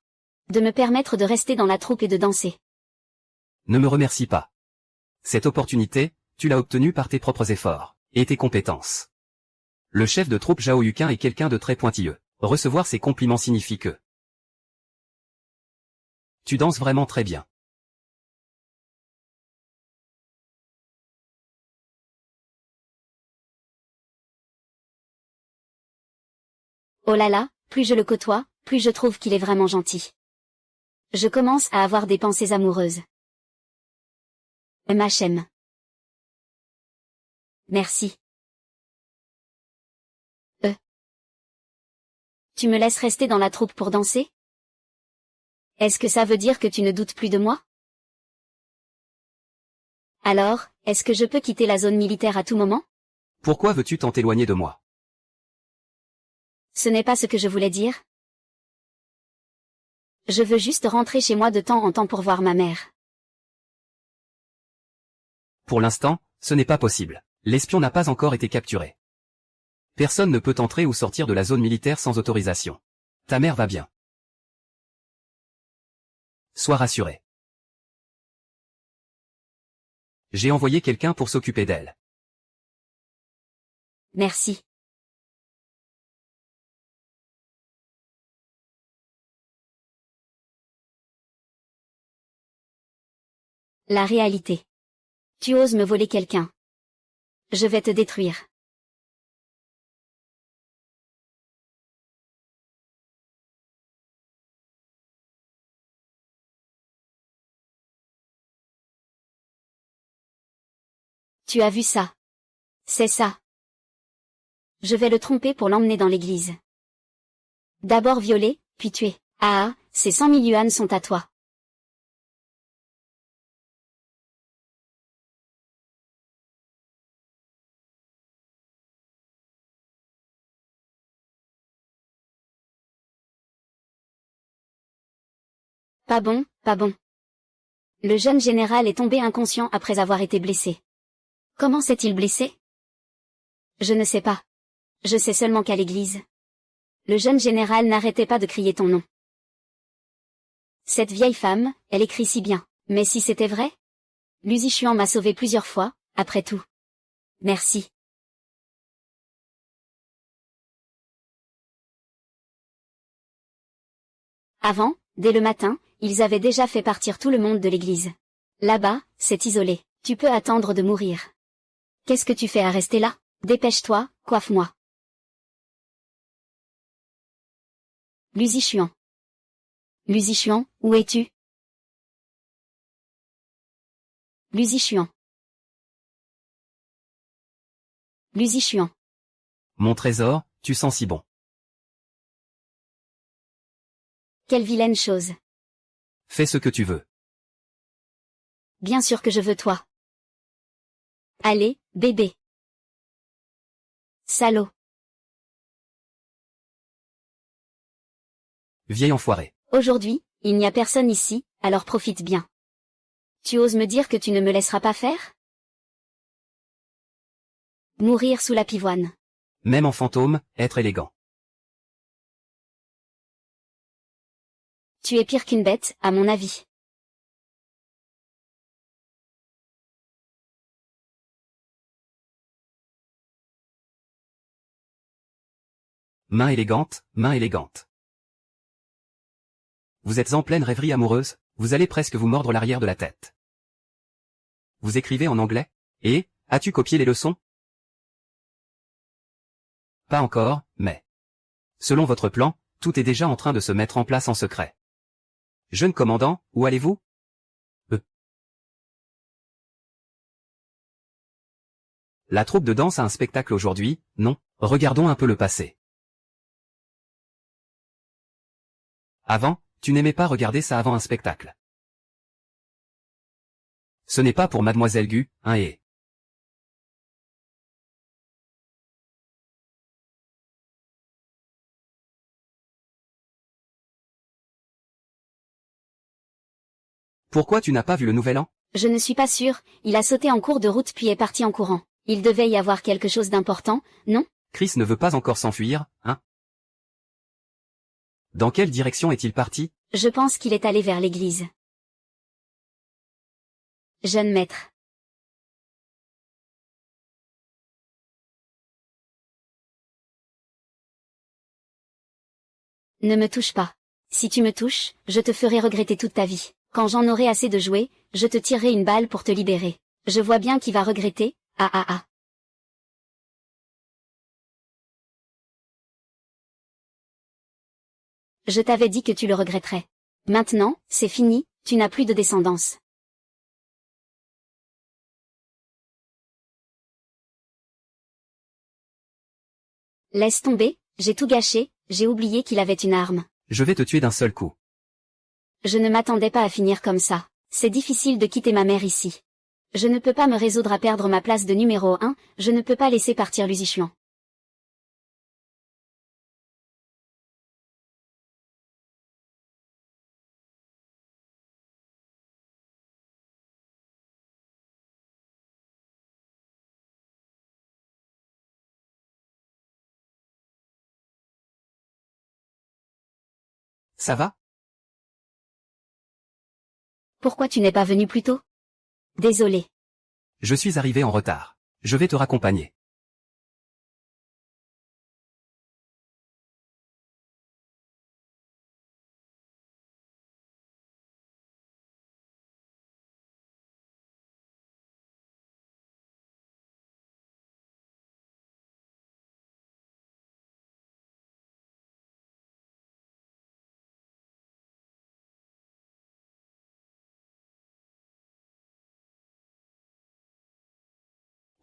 De me permettre de rester dans la troupe et de danser. Ne me remercie pas. Cette opportunité, tu l'as obtenue par tes propres efforts, et tes compétences. Le chef de troupe Zhao Yuqin est quelqu'un de très pointilleux. Recevoir ces compliments signifie que tu danses vraiment très bien. Oh là là, plus je le côtoie, plus je trouve qu'il est vraiment gentil. Je commence à avoir des pensées amoureuses. MHM. Merci. Tu me laisses rester dans la troupe pour danser? Est-ce que ça veut dire que tu ne doutes plus de moi? Alors, est-ce que je peux quitter la zone militaire à tout moment? Pourquoi veux-tu tant t'éloigner de moi? Ce n'est pas ce que je voulais dire. Je veux juste rentrer chez moi de temps en temps pour voir ma mère. Pour l'instant, ce n'est pas possible. L'espion n'a pas encore été capturé. Personne ne peut entrer ou sortir de la zone militaire sans autorisation. Ta mère va bien. Sois rassuré. J'ai envoyé quelqu'un pour s'occuper d'elle. Merci. La réalité. Tu oses me voler quelqu'un. Je vais te détruire. Tu as vu ça? C'est ça. Je vais le tromper pour l'emmener dans l'église. D'abord violer, puis tuer. Ah, ces 100 000 yuans sont à toi. Pas bon, pas bon. Le jeune général est tombé inconscient après avoir été blessé. Comment s'est-il blessé? Je ne sais pas. Je sais seulement qu'à l'église. Le jeune général n'arrêtait pas de crier ton nom. Cette vieille femme, elle écrit si bien. Mais si c'était vrai? Luzi Chuan m'a sauvé plusieurs fois, après tout. merci. Avant, dès le matin, ils avaient déjà fait partir tout le monde de l'église. Là-bas, c'est isolé. Tu peux attendre de mourir. Qu'est-ce que tu fais à rester là? Dépêche-toi, coiffe-moi. Lusichuan. Lusichuan, où es-tu? Lusichuan. Lusichuan. Mon trésor, tu sens si bon. Quelle vilaine chose. Fais ce que tu veux. Bien sûr que je veux toi. Allez, bébé. Salaud. Vieil enfoiré. Aujourd'hui, il n'y a personne ici, alors profite bien. Tu oses me dire que tu ne me laisseras pas faire? Mourir sous la pivoine. Même en fantôme, être élégant. Tu es pire qu'une bête, à mon avis. Main élégante, main élégante. Vous êtes en pleine rêverie amoureuse, vous allez presque vous mordre l'arrière de la tête. Vous écrivez en anglais? Et, as-tu copié les leçons? Pas encore, mais... Selon votre plan, tout est déjà en train de se mettre en place en secret. Jeune commandant, où allez-vous? La troupe de danse a un spectacle aujourd'hui, non? Regardons un peu le passé. Avant, tu n'aimais pas regarder ça avant un spectacle. Ce n'est pas pour Mademoiselle Gu, hein et... Pourquoi tu n'as pas vu le nouvel an? Je ne suis pas sûre, il a sauté en cours de route puis est parti en courant. Il devait y avoir quelque chose d'important, non? Chris ne veut pas encore s'enfuir, hein? Dans quelle direction est-il parti? Je pense qu'il est allé vers l'église. Jeune maître. Ne me touche pas. Si tu me touches, je te ferai regretter toute ta vie. Quand j'en aurai assez de jouer, je te tirerai une balle pour te libérer. Je vois bien qui va regretter, ah ah ah. Je t'avais dit que tu le regretterais. Maintenant, c'est fini, tu n'as plus de descendance. Laisse tomber, j'ai tout gâché, j'ai oublié qu'il avait une arme. Je vais te tuer d'un seul coup. Je ne m'attendais pas à finir comme ça. C'est difficile de quitter ma mère ici. Je ne peux pas me résoudre à perdre ma place de numéro 1, je ne peux pas laisser partir Lusichuan. Ça va? Pourquoi tu n'es pas venu plus tôt? Désolé. Je suis arrivé en retard. Je vais te raccompagner.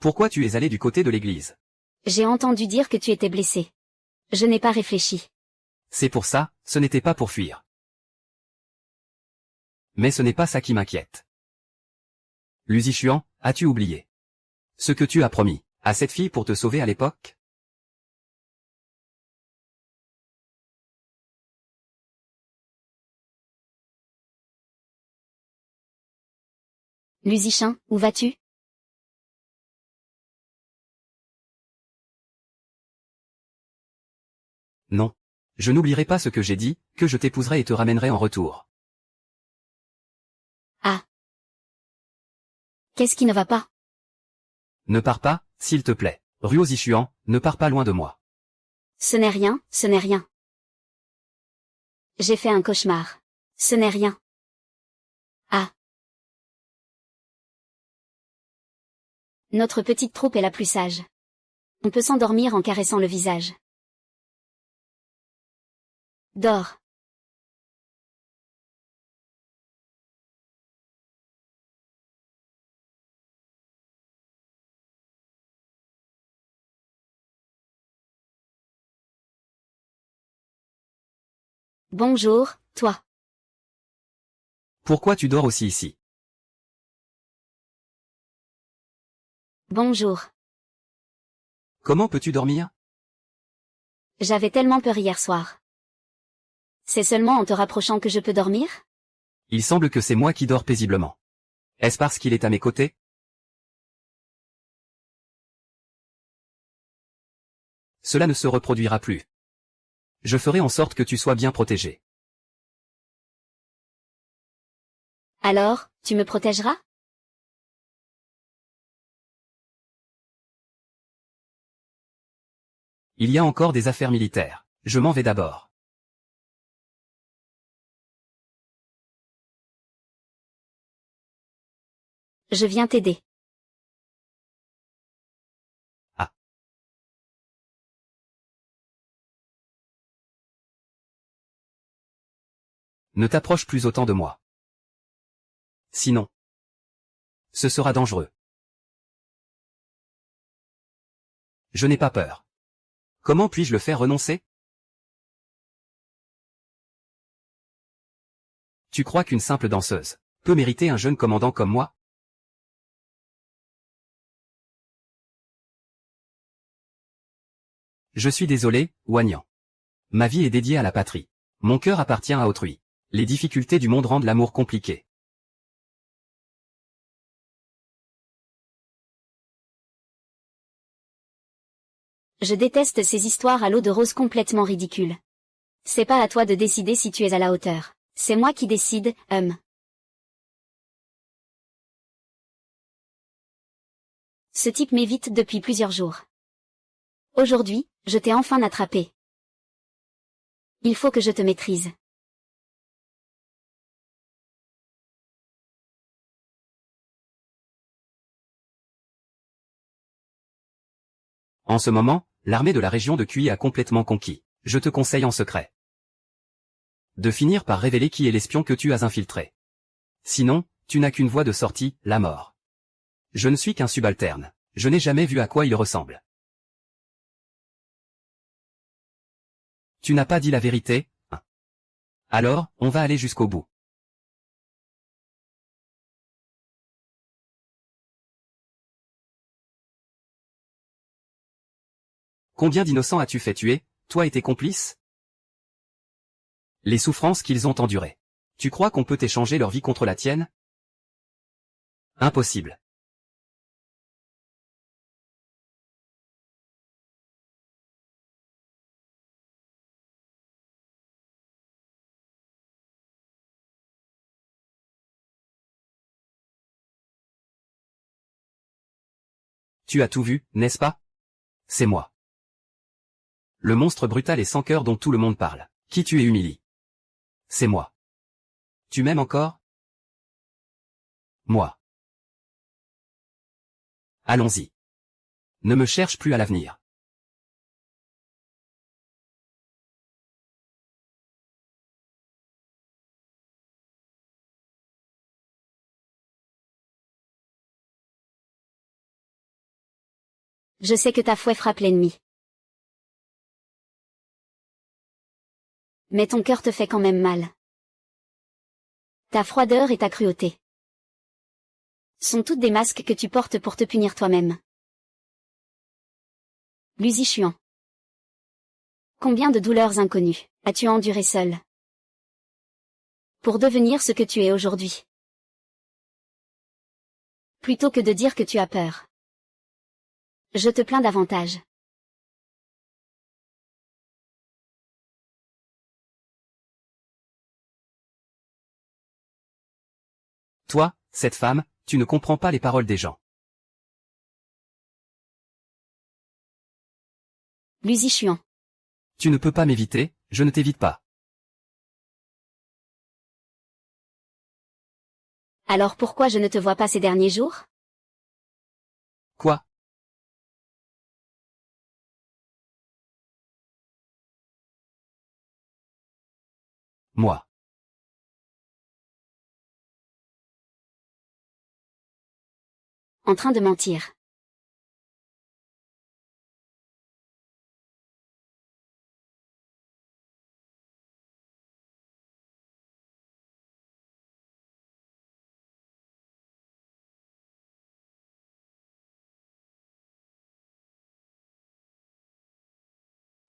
Pourquoi tu es allé du côté de l'église? J'ai entendu dire que tu étais blessé. Je n'ai pas réfléchi. C'est pour ça, ce n'était pas pour fuir. Mais ce n'est pas ça qui m'inquiète. Lusichuan, as-tu oublié ce que tu as promis à cette fille pour te sauver à l'époque? Lusichin, où vas-tu? Non. Je n'oublierai pas ce que j'ai dit, que je t'épouserai et te ramènerai en retour. Ah. Qu'est-ce qui ne va pas? Ne pars pas, s'il te plaît. Ruo Zishuan, ne pars pas loin de moi. Ce n'est rien, ce n'est rien. J'ai fait un cauchemar. Ce n'est rien. Ah. Notre petite troupe est la plus sage. On peut s'endormir en caressant le visage. Dors. Bonjour, toi. Pourquoi tu dors aussi ici? Bonjour. Comment peux-tu dormir? J'avais tellement peur hier soir. C'est seulement en te rapprochant que je peux dormir? Il semble que c'est moi qui dors paisiblement. Est-ce parce qu'il est à mes côtés? Cela ne se reproduira plus. Je ferai en sorte que tu sois bien protégé. Alors, tu me protégeras? Il y a encore des affaires militaires. Je m'en vais d'abord. Je viens t'aider. Ah. Ne t'approche plus autant de moi. Sinon, ce sera dangereux. Je n'ai pas peur. Comment puis-je le faire renoncer? Tu crois qu'une simple danseuse peut mériter un jeune commandant comme moi? Je suis désolé, Wanyan. Ma vie est dédiée à la patrie. Mon cœur appartient à autrui. Les difficultés du monde rendent l'amour compliqué. Je déteste ces histoires à l'eau de rose complètement ridicules. C'est pas à toi de décider si tu es à la hauteur. C'est moi qui décide, Ce type m'évite depuis plusieurs jours. Aujourd'hui, je t'ai enfin attrapé. Il faut que je te maîtrise. En ce moment, l'armée de la région de Kui a complètement conquis. Je te conseille en secret de finir par révéler qui est l'espion que tu as infiltré. Sinon, tu n'as qu'une voie de sortie, la mort. Je ne suis qu'un subalterne. Je n'ai jamais vu à quoi il ressemble. Tu n'as pas dit la vérité, hein? Alors, on va aller jusqu'au bout. Combien d'innocents as-tu fait tuer, toi et tes complices? Les souffrances qu'ils ont endurées. Tu crois qu'on peut échanger leur vie contre la tienne? Impossible. Tu as tout vu, n'est-ce pas? C'est moi. Le monstre brutal et sans cœur dont tout le monde parle. Qui tu es humilie. C'est moi. Tu m'aimes encore? Moi. Allons-y. Ne me cherche plus à l'avenir. Je sais que ta fouet frappe l'ennemi. Mais ton cœur te fait quand même mal. Ta froideur et ta cruauté sont toutes des masques que tu portes pour te punir toi-même. Luzi. Combien de douleurs inconnues as-tu enduré seul pour devenir ce que tu es aujourd'hui? Plutôt que de dire que tu as peur, je te plains davantage. Toi, cette femme, tu ne comprends pas les paroles des gens. Lu Zichuan. Tu ne peux pas m'éviter, je ne t'évite pas. Alors pourquoi je ne te vois pas ces derniers jours? Quoi? Moi. En train de mentir.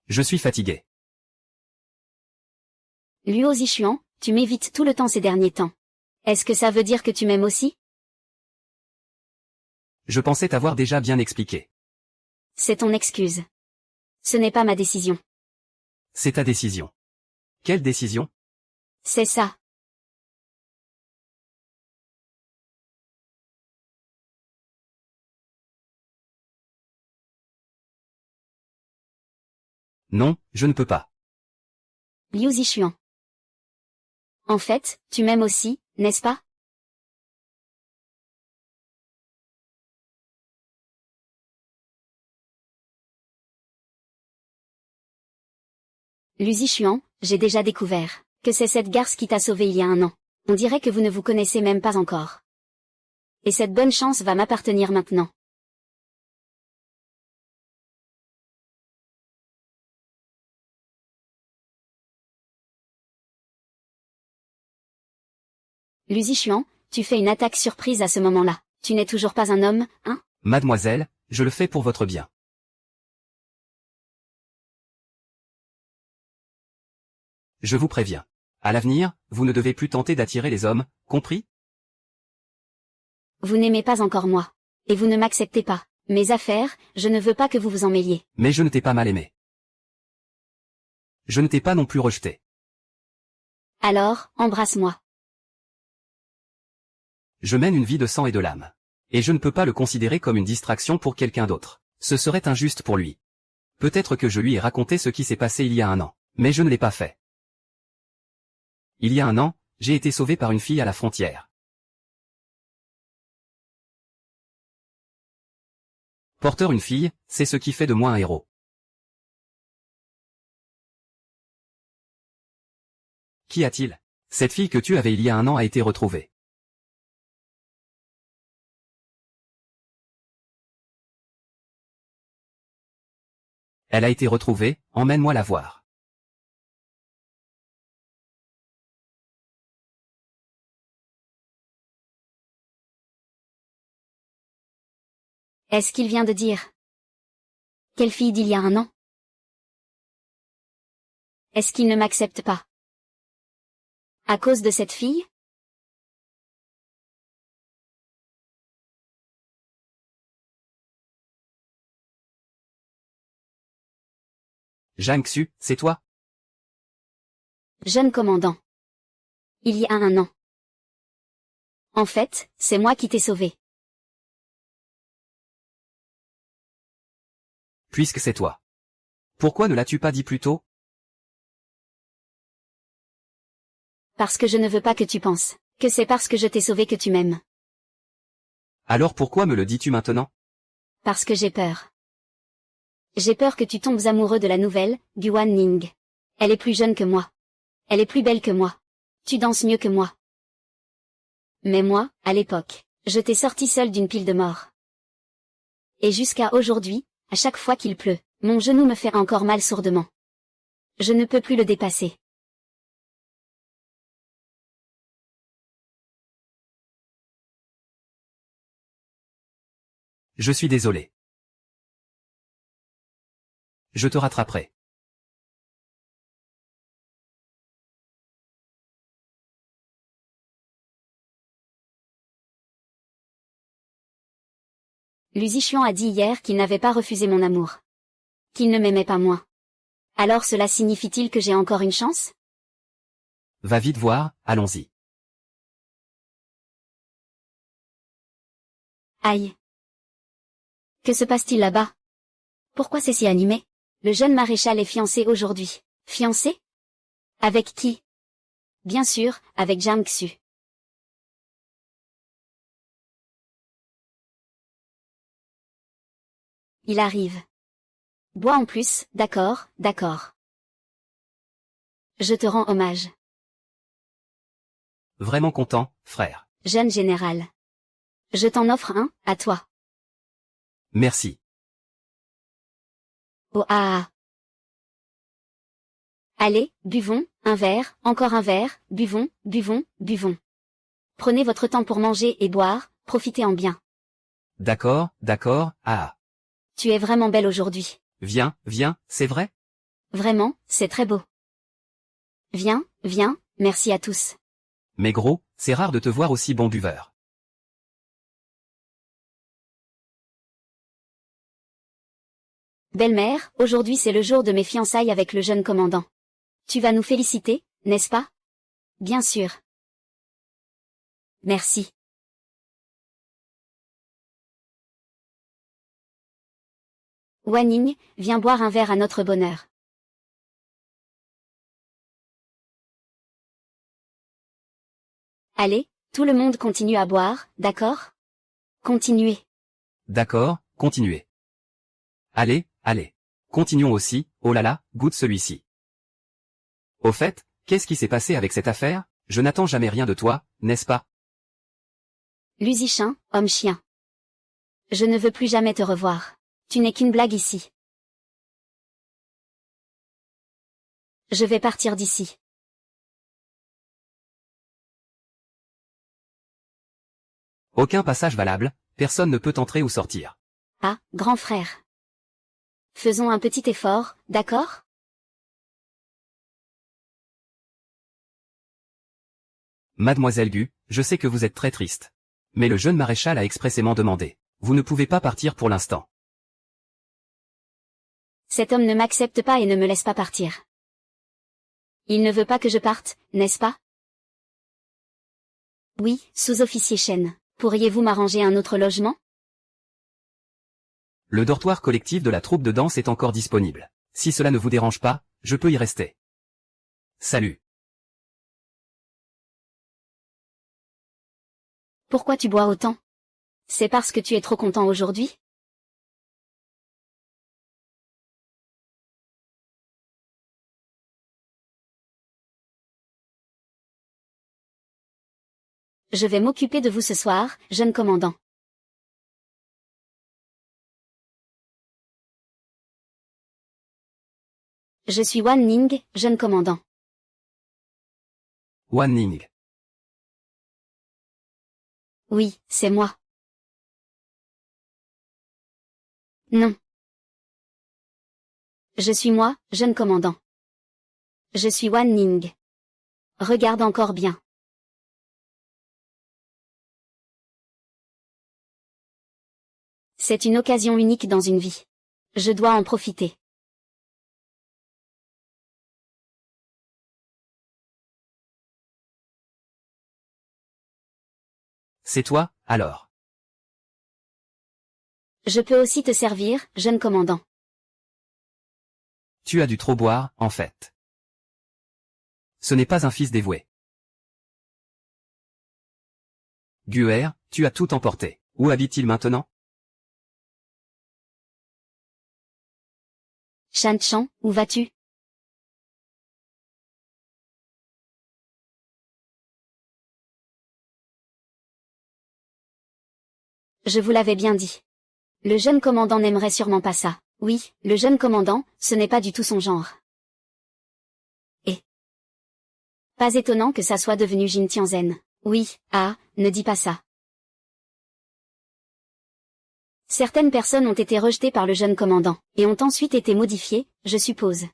Je suis fatigué. Luo Zichuan, tu m'évites tout le temps ces derniers temps. Est-ce que ça veut dire que tu m'aimes aussi? Je pensais t'avoir déjà bien expliqué. C'est ton excuse. Ce n'est pas ma décision. C'est ta décision. Quelle décision? C'est ça. Non, je ne peux pas. Liu Zichuan. En fait, tu m'aimes aussi, n'est-ce pas? Lu Zichuan, j'ai déjà découvert que c'est cette garce qui t'a sauvé il y a un an. On dirait que vous ne vous connaissez même pas encore. Et cette bonne chance va m'appartenir maintenant. Lu Zichuan, tu fais une attaque surprise à ce moment-là. Tu n'es toujours pas un homme, hein? Mademoiselle, je le fais pour votre bien. Je vous préviens. À l'avenir, vous ne devez plus tenter d'attirer les hommes, compris? Vous n'aimez pas encore moi. Et vous ne m'acceptez pas. Mes affaires, je ne veux pas que vous vous en mêliez. Mais je ne t'ai pas mal aimé. Je ne t'ai pas non plus rejeté. Alors, embrasse-moi. Je mène une vie de sang et de l'âme. Et je ne peux pas le considérer comme une distraction pour quelqu'un d'autre. Ce serait injuste pour lui. Peut-être que je lui ai raconté ce qui s'est passé il y a un an. Mais je ne l'ai pas fait. Il y a un an, j'ai été sauvé par une fille à la frontière. Porteur une fille, c'est ce qui fait de moi un héros. Qu'y a-t-il? Cette fille que tu avais il y a un an a été retrouvée. Elle a été retrouvée, emmène-moi la voir. Est-ce qu'il vient de dire? Quelle fille d'il y a un an? Est-ce qu'il ne m'accepte pas? À cause de cette fille? Zhang Xu, c'est toi? Jeune commandant. Il y a un an. En fait, c'est moi qui t'ai sauvé. Puisque c'est toi. Pourquoi ne l'as-tu pas dit plus tôt? Parce que je ne veux pas que tu penses que c'est parce que je t'ai sauvé que tu m'aimes. Alors pourquoi me le dis-tu maintenant? Parce que j'ai peur. J'ai peur que tu tombes amoureux de la nouvelle, Guan Ning. Elle est plus jeune que moi. Elle est plus belle que moi. Tu danses mieux que moi. Mais moi, à l'époque, je t'ai sorti seule d'une pile de morts. Et jusqu'à aujourd'hui, à chaque fois qu'il pleut, mon genou me fait encore mal sourdement. Je ne peux plus le dépasser. Je suis désolé. Je te rattraperai. Lu Zichuan a dit hier qu'il n'avait pas refusé mon amour. Qu'il ne m'aimait pas moins. Alors cela signifie-t-il que j'ai encore une chance? Va vite voir, allons-y. Aïe. Que se passe-t-il là-bas? Pourquoi c'est si animé? Le jeune maréchal est fiancé aujourd'hui. Fiancé? Avec qui? Bien sûr, avec Jiang Xu. Il arrive. Bois en plus, d'accord, d'accord. Je te rends hommage. Vraiment content, frère. Jeune général. Je t'en offre un, à toi. Merci. Oh ah ah. Allez, buvons, un verre, encore un verre, buvons, buvons, buvons. Prenez votre temps pour manger et boire, profitez en bien. D'accord, d'accord, ah. Tu es vraiment belle aujourd'hui. Viens, viens, c'est vrai? Vraiment, c'est très beau. Viens, viens, merci à tous. Mais gros, c'est rare de te voir aussi bon buveur. Belle-mère, aujourd'hui c'est le jour de mes fiançailles avec le jeune commandant. Tu vas nous féliciter, n'est-ce pas? Bien sûr. Merci. Wanning, viens boire un verre à notre bonheur. Allez, tout le monde continue à boire, d'accord? Continuez. D'accord, continuez. Allez, allez. Continuons aussi, oh là là, goûte celui-ci. Au fait, qu'est-ce qui s'est passé avec cette affaire? Je n'attends jamais rien de toi, n'est-ce pas? Lusichin, homme-chien. Je ne veux plus jamais te revoir. Tu n'es qu'une blague ici. Je vais partir d'ici. Aucun passage valable, personne ne peut entrer ou sortir. Ah, grand frère. Faisons un petit effort, d'accord? Mademoiselle Gu, je sais que vous êtes très triste. Mais le jeune maréchal a expressément demandé. Vous ne pouvez pas partir pour l'instant. Cet homme ne m'accepte pas et ne me laisse pas partir. Il ne veut pas que je parte, n'est-ce pas? Oui, sous-officier Shen. Pourriez-vous m'arranger un autre logement? Le dortoir collectif de la troupe de danse est encore disponible. Si cela ne vous dérange pas, je peux y rester. Salut. Pourquoi tu bois autant? C'est parce que tu es trop content aujourd'hui? Je vais m'occuper de vous ce soir, jeune commandant. Je suis Wan Ning, jeune commandant. Wan Ning. Oui, c'est moi. Non. Je suis moi, jeune commandant. Je suis Wan Ning. Regarde encore bien. C'est une occasion unique dans une vie. Je dois en profiter. C'est toi, alors. Je peux aussi te servir, jeune commandant. Tu as dû trop boire, en fait. Ce n'est pas un fils dévoué. Guer, tu as tout emporté. Où habite-t-il maintenant? Shan Chan, où vas-tu? Je vous l'avais bien dit. Le jeune commandant n'aimerait sûrement pas ça. Oui, le jeune commandant, ce n'est pas du tout son genre. Et pas étonnant que ça soit devenu Jin Tianzhen. Oui, ah, ne dis pas ça. Certaines personnes ont été rejetées par le jeune commandant, et ont ensuite été modifiées, je suppose.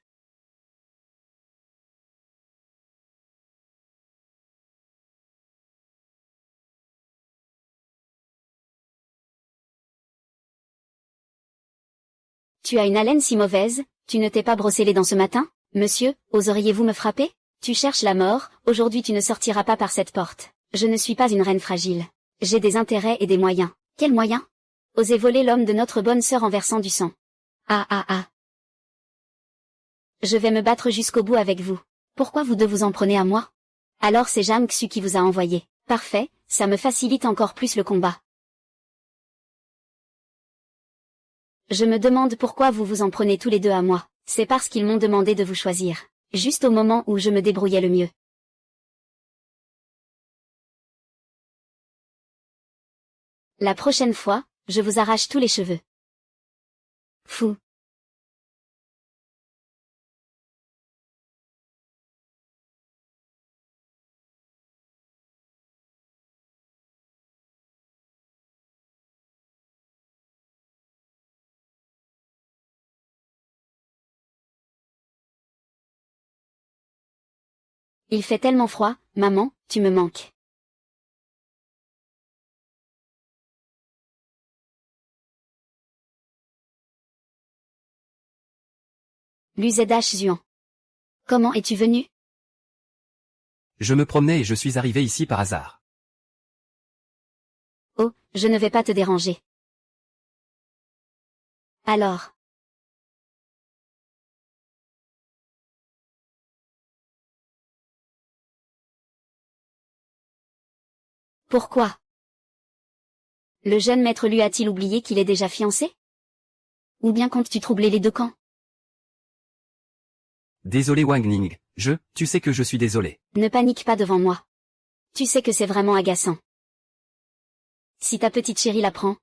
Tu as une haleine si mauvaise, tu ne t'es pas brossé les dents ce matin? Monsieur, oseriez-vous me frapper? Tu cherches la mort, aujourd'hui tu ne sortiras pas par cette porte. Je ne suis pas une reine fragile. J'ai des intérêts et des moyens. Quels moyens? Oser voler l'homme de notre bonne sœur en versant du sang. Ah ah ah. Je vais me battre jusqu'au bout avec vous. Pourquoi vous deux vous en prenez à moi? Alors c'est Jang Xu qui vous a envoyé. Parfait, ça me facilite encore plus le combat. Je me demande pourquoi vous vous en prenez tous les deux à moi. C'est parce qu'ils m'ont demandé de vous choisir. Juste au moment où je me débrouillais le mieux. La prochaine fois, je vous arrache tous les cheveux. Fou. Il fait tellement froid, maman, tu me manques. Luzedash Zuan. Comment es-tu venu? Je me promenais et je suis arrivé ici par hasard. Oh, je ne vais pas te déranger. Alors. Pourquoi? Le jeune maître lui a-t-il oublié qu'il est déjà fiancé? Ou bien comptes-tu troubler les deux camps? Désolé Wang Ning, tu sais que je suis désolé. Ne panique pas devant moi. Tu sais que c'est vraiment agaçant. Si ta petite chérie l'apprend,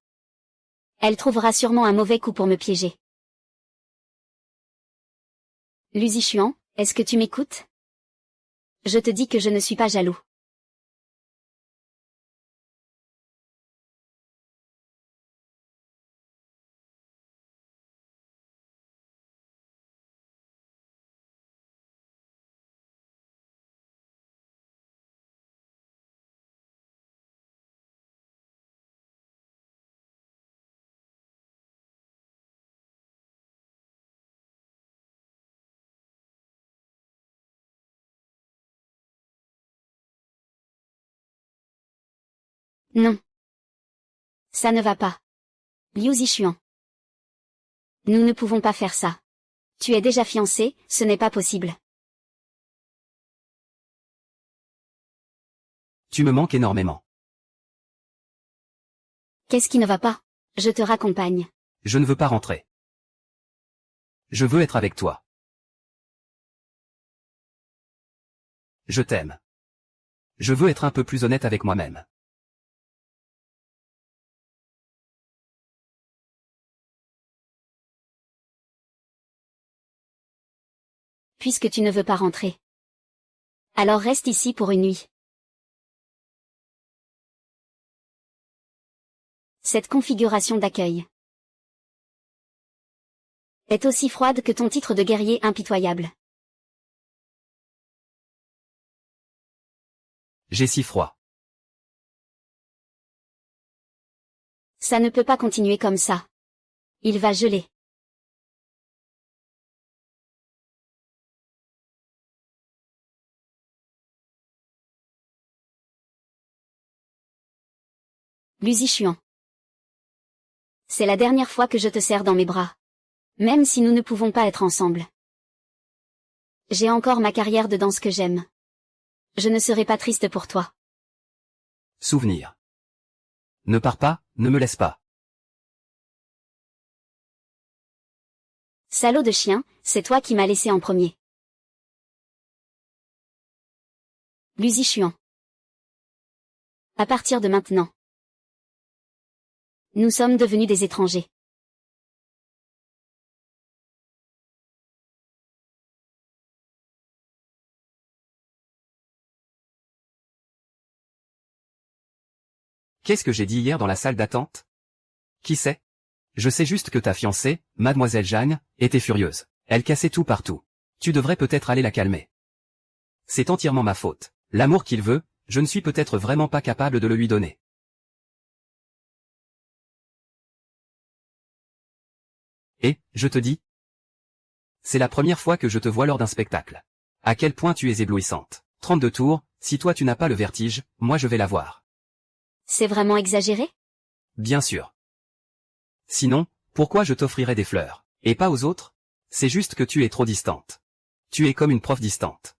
elle trouvera sûrement un mauvais coup pour me piéger. Lu Zixuan, est-ce que tu m'écoutes? Je te dis que je ne suis pas jaloux. Non. Ça ne va pas. Liu Zixuan. Nous ne pouvons pas faire ça. Tu es déjà fiancé, ce n'est pas possible. Tu me manques énormément. Qu'est-ce qui ne va pas? Je te raccompagne. Je ne veux pas rentrer. Je veux être avec toi. Je t'aime. Je veux être un peu plus honnête avec moi-même. Puisque tu ne veux pas rentrer. Alors reste ici pour une nuit. Cette configuration d'accueil est aussi froide que ton titre de guerrier impitoyable. J'ai si froid. Ça ne peut pas continuer comme ça. Il va geler. Lu Zixuan. C'est la dernière fois que je te serre dans mes bras. Même si nous ne pouvons pas être ensemble. J'ai encore ma carrière de danse que j'aime. Je ne serai pas triste pour toi. Souvenir. Ne pars pas, ne me laisse pas. Salaud de chien, c'est toi qui m'as laissé en premier. Lu Zixuan. À partir de maintenant. Nous sommes devenus des étrangers. Qu'est-ce que j'ai dit hier dans la salle d'attente? Qui sait? Je sais juste que ta fiancée, mademoiselle Jeanne, était furieuse. Elle cassait tout partout. Tu devrais peut-être aller la calmer. C'est entièrement ma faute. L'amour qu'il veut, je ne suis peut-être vraiment pas capable de le lui donner. Et, je te dis, c'est la première fois que je te vois lors d'un spectacle. À quel point tu es éblouissante. 32 tours, si toi tu n'as pas le vertige, moi je vais l'avoir. C'est vraiment exagéré? Bien sûr. Sinon, pourquoi je t'offrirais des fleurs? Et pas aux autres? C'est juste que tu es trop distante. Tu es comme une prof distante.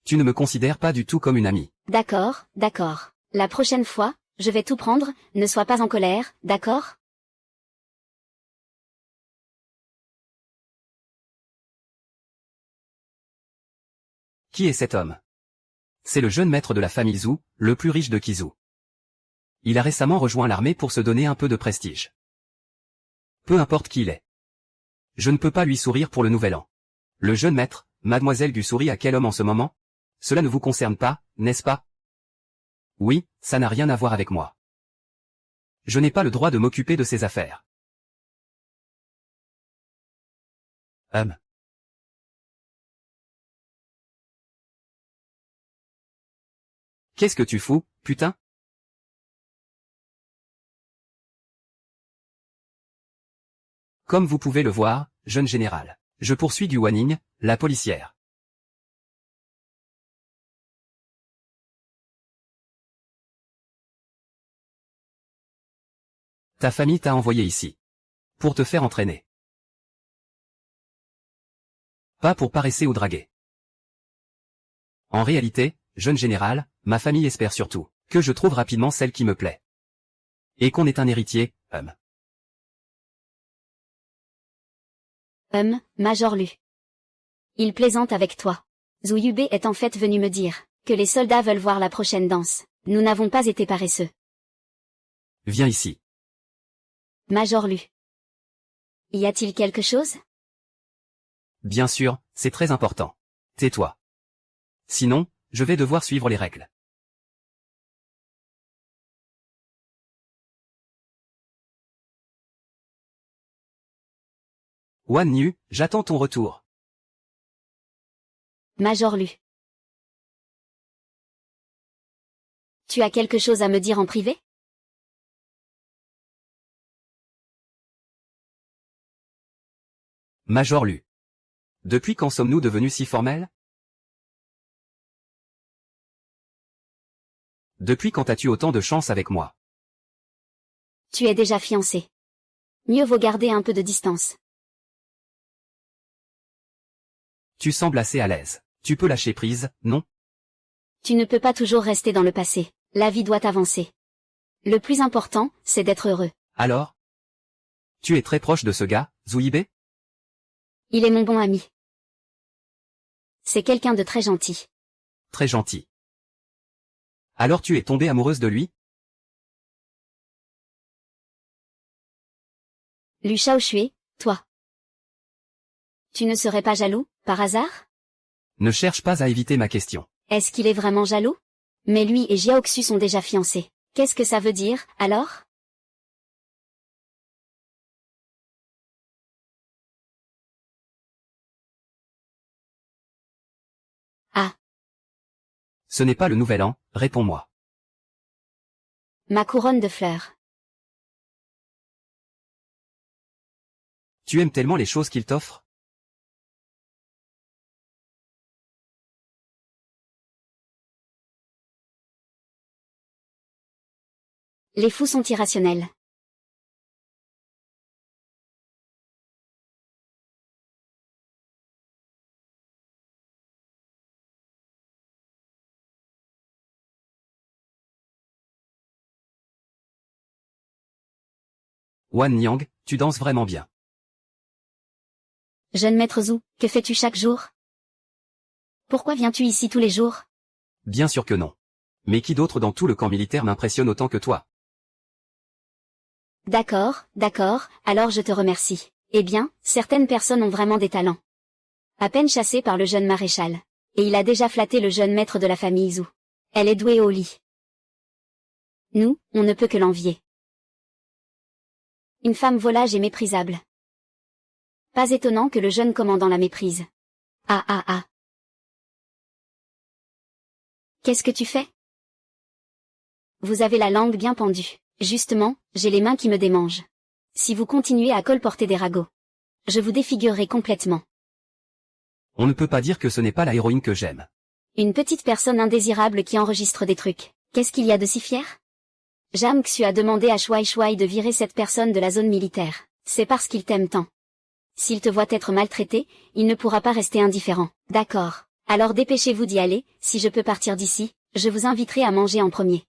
Tu ne me considères pas du tout comme une amie. D'accord, d'accord. La prochaine fois, je vais tout prendre, ne sois pas en colère, d'accord? Qui est cet homme? C'est le jeune maître de la famille Zhou, le plus riche de Kizu. Il a récemment rejoint l'armée pour se donner un peu de prestige. Peu importe qui il est. Je ne peux pas lui sourire pour le nouvel an. Le jeune maître, mademoiselle Gu sourit à quel homme en ce moment? Cela ne vous concerne pas, n'est-ce pas? Oui, ça n'a rien à voir avec moi. Je n'ai pas le droit de m'occuper de ses affaires. Qu'est-ce que tu fous, putain? Comme vous pouvez le voir, jeune général, je poursuis Gu Wanning, la policière. Ta famille t'a envoyé ici. Pour te faire entraîner. Pas pour paresser ou draguer. En réalité, jeune général, ma famille espère surtout que je trouve rapidement celle qui me plaît. Et qu'on ait un héritier, Major Lu. Il plaisante avec toi. Zhu Yubei est en fait venu me dire que les soldats veulent voir la prochaine danse. Nous n'avons pas été paresseux. Viens ici. Major Lu. Y a-t-il quelque chose? Bien sûr, c'est très important. Tais-toi. Sinon, je vais devoir suivre les règles. Wan Niu, j'attends ton retour. Major Lu. Tu as quelque chose à me dire en privé? Major Lu. Depuis quand sommes-nous devenus si formels? Depuis quand as-tu autant de chance avec moi? Tu es déjà fiancé. Mieux vaut garder un peu de distance. Tu sembles assez à l'aise. Tu peux lâcher prise, non? Tu ne peux pas toujours rester dans le passé. La vie doit avancer. Le plus important, c'est d'être heureux. Alors? Tu es très proche de ce gars, Zhu Yibei? Il est mon bon ami. C'est quelqu'un de très gentil. Très gentil. Alors tu es tombée amoureuse de lui? Lu Shaoxue, toi. Tu ne serais pas jaloux, par hasard? Ne cherche pas à éviter ma question. Est-ce qu'il est vraiment jaloux? Mais lui et Jiaoxu sont déjà fiancés. Qu'est-ce que ça veut dire, alors? Ah. Ce n'est pas le nouvel an, réponds-moi. Ma couronne de fleurs. Tu aimes tellement les choses qu'il t'offre? Les fous sont irrationnels. Wan Niang, tu danses vraiment bien. Jeune maître Zhu, que fais-tu chaque jour? Pourquoi viens-tu ici tous les jours? Bien sûr que non. Mais qui d'autre dans tout le camp militaire m'impressionne autant que toi? D'accord, d'accord, alors je te remercie. Eh bien, certaines personnes ont vraiment des talents. À peine chassée par le jeune maréchal. Et il a déjà flatté le jeune maître de la famille Zhu. Elle est douée au lit. Nous, on ne peut que l'envier. Une femme volage et méprisable. Pas étonnant que le jeune commandant la méprise. Ah ah ah. Qu'est-ce que tu fais? Vous avez la langue bien pendue. Justement, j'ai les mains qui me démangent. Si vous continuez à colporter des ragots, je vous défigurerai complètement. On ne peut pas dire que ce n'est pas la héroïne que j'aime. Une petite personne indésirable qui enregistre des trucs. Qu'est-ce qu'il y a de si fier? Jam Xu a demandé à Shuai Shuai de virer cette personne de la zone militaire. C'est parce qu'il t'aime tant. S'il te voit être maltraité, il ne pourra pas rester indifférent. D'accord. Alors dépêchez-vous d'y aller, si je peux partir d'ici, je vous inviterai à manger en premier.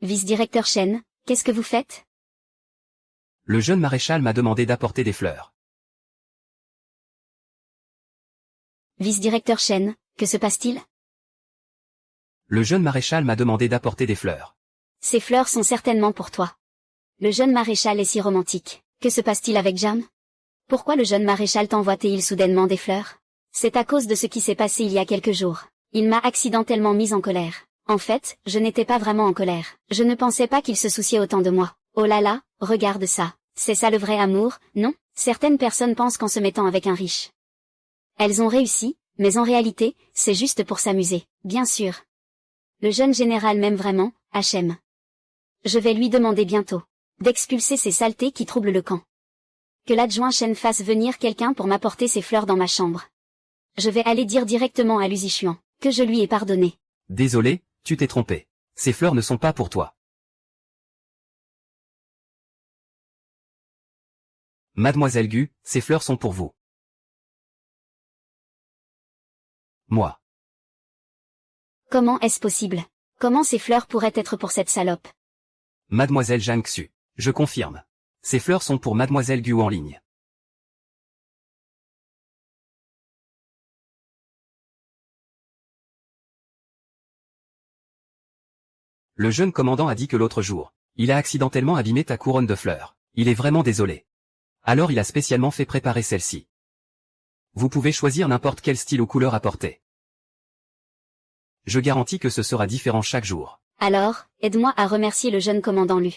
Vice-directeur Shen, qu'est-ce que vous faites? Le jeune maréchal m'a demandé d'apporter des fleurs. Vice-directeur Shen, que se passe-t-il? Le jeune maréchal m'a demandé d'apporter des fleurs. Ces fleurs sont certainement pour toi. Le jeune maréchal est si romantique. Que se passe-t-il avec Jam? Pourquoi le jeune maréchal t'envoie-t-il soudainement des fleurs? C'est à cause de ce qui s'est passé il y a quelques jours. Il m'a accidentellement mise en colère. En fait, je n'étais pas vraiment en colère. Je ne pensais pas qu'il se souciait autant de moi. Oh là là, regarde ça. C'est ça le vrai amour, non? Certaines personnes pensent qu'en se mettant avec un riche, elles ont réussi, mais en réalité, c'est juste pour s'amuser, bien sûr. Le jeune général m'aime vraiment, HM. Je vais lui demander bientôt d'expulser ces saletés qui troublent le camp. Que l'adjoint Shen fasse venir quelqu'un pour m'apporter ces fleurs dans ma chambre. Je vais aller dire directement à Luzichuan que je lui ai pardonné. Désolé, tu t'es trompé. Ces fleurs ne sont pas pour toi. Mademoiselle Gu, ces fleurs sont pour vous. Moi. Comment est-ce possible? Comment ces fleurs pourraient être pour cette salope? Mademoiselle Zhang Xu. Je confirme. Ces fleurs sont pour Mademoiselle Gu en ligne. Le jeune commandant a dit que l'autre jour, il a accidentellement abîmé ta couronne de fleurs. Il est vraiment désolé. Alors il a spécialement fait préparer celle-ci. Vous pouvez choisir n'importe quel style ou couleur à porter. Je garantis que ce sera différent chaque jour. Alors, aide-moi à remercier le jeune commandant Lu.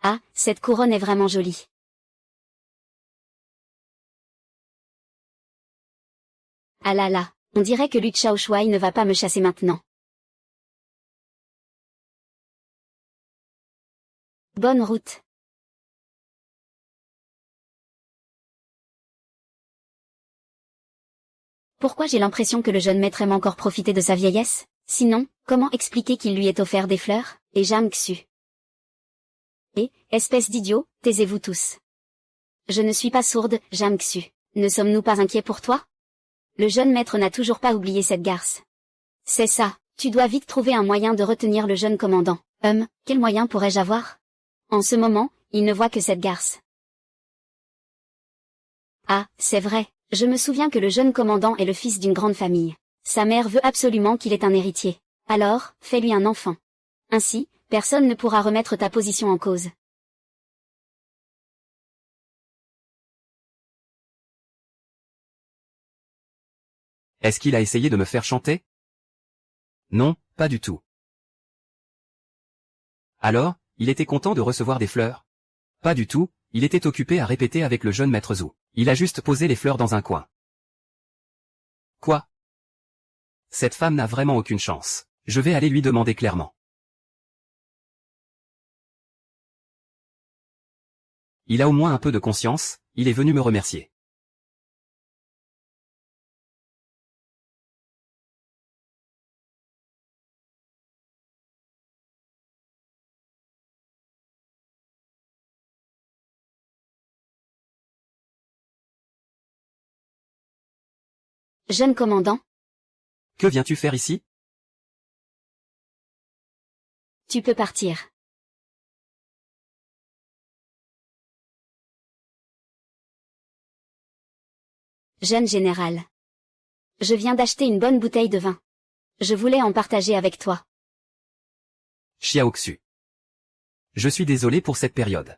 Ah, cette couronne est vraiment jolie. Ah là là, on dirait que Lu Xiaoshuai ne va pas me chasser maintenant. Bonne route. Pourquoi j'ai l'impression que le jeune maître aime encore profiter de sa vieillesse? Sinon, comment expliquer qu'il lui ait offert des fleurs, et Jang Xu? Et, espèce d'idiot, taisez-vous tous. Je ne suis pas sourde, Jang Xu. Ne sommes-nous pas inquiets pour toi? Le jeune maître n'a toujours pas oublié cette garce. C'est ça, tu dois vite trouver un moyen de retenir le jeune commandant. Quel moyen pourrais-je avoir? En ce moment, il ne voit que cette garce. Ah, c'est vrai, je me souviens que le jeune commandant est le fils d'une grande famille. Sa mère veut absolument qu'il ait un héritier. Alors, fais-lui un enfant. Ainsi, personne ne pourra remettre ta position en cause. Est-ce qu'il a essayé de me faire chanter? Non, pas du tout. Alors, il était content de recevoir des fleurs? Pas du tout, il était occupé à répéter avec le jeune maître Zhou. Il a juste posé les fleurs dans un coin. Quoi? Cette femme n'a vraiment aucune chance. Je vais aller lui demander clairement. Il a au moins un peu de conscience, il est venu me remercier. Jeune commandant, Que viens-tu faire ici? tu peux partir. Jeune général. Je viens d'acheter une bonne bouteille de vin. Je voulais en partager avec toi. Xiaoxu. Je suis désolé pour cette période.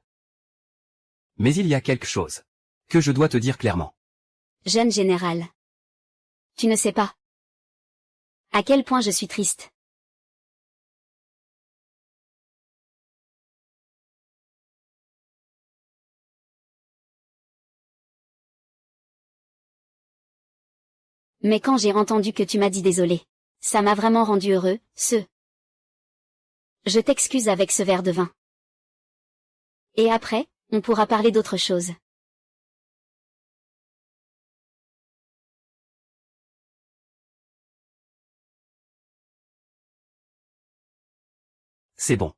Mais il y a quelque chose que je dois te dire clairement. Jeune général. Tu ne sais pas à quel point je suis triste. Mais quand j'ai entendu que tu m'as dit désolé, ça m'a vraiment rendu heureux, Je t'excuse avec ce verre de vin. Et après, on pourra parler d'autre chose. C'est bon.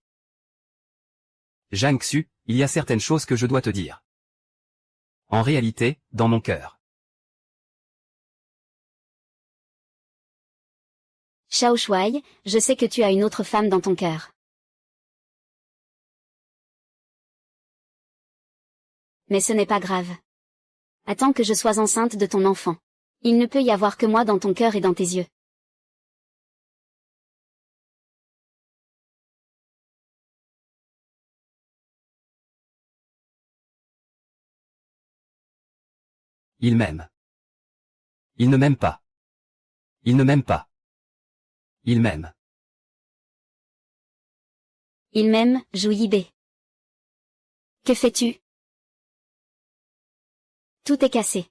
Zhang Xu, il y a certaines choses que je dois te dire. En réalité, dans mon cœur. Xiao Shuai, je sais que tu as une autre femme dans ton cœur. Mais ce n'est pas grave. Attends que je sois enceinte de ton enfant. Il ne peut y avoir que moi dans ton cœur et dans tes yeux. Il m'aime. Il ne m'aime pas. Il ne m'aime pas. Il m'aime. Il m'aime, Zhu Yibei. Que fais-tu? Tout est cassé.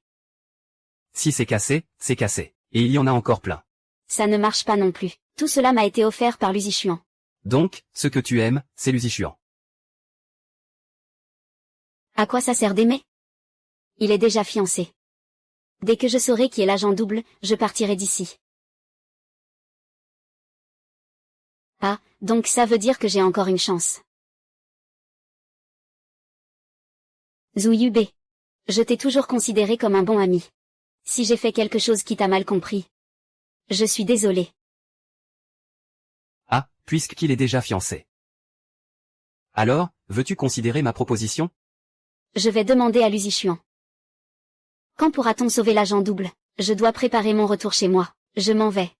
Si c'est cassé, c'est cassé. Et il y en a encore plein. Ça ne marche pas non plus. Tout cela m'a été offert par Lu Zixuan. Donc, ce que tu aimes, c'est Lu Zixuan. À quoi ça sert d'aimer? Il est déjà fiancé. Dès que je saurai qui est l'agent double, je partirai d'ici. Ah, donc ça veut dire que j'ai encore une chance. Zhu Yubei. Je t'ai toujours considéré comme un bon ami. Si j'ai fait quelque chose qui t'a mal compris, je suis désolé. Ah, puisqu'il est déjà fiancé. Alors, veux-tu considérer ma proposition? Je vais demander à Lu Zixuan. Quand pourra-t-on sauver l'agent double? Je dois préparer mon retour chez moi. Je m'en vais.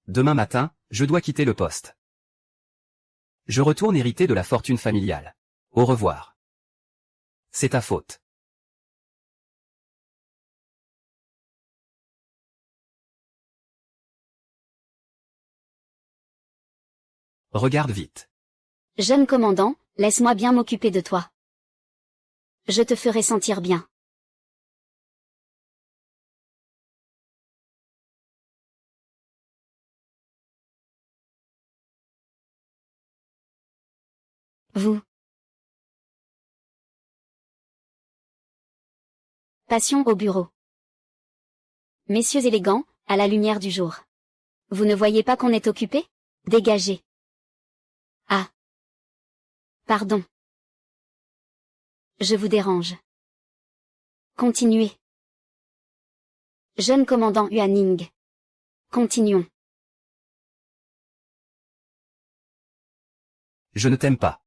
Demain matin, je dois quitter le poste. Je retourne hériter de la fortune familiale. Au revoir. C'est ta faute. Regarde vite. Jeune commandant, laisse-moi bien m'occuper de toi. Je te ferai sentir bien. Vous. Passion au bureau. Messieurs élégants, à la lumière du jour. Vous ne voyez pas qu'on est occupé? Dégagez. Ah. Pardon. Je vous dérange. Continuez. Jeune commandant Yuaning. Continuons. Je ne t'aime pas.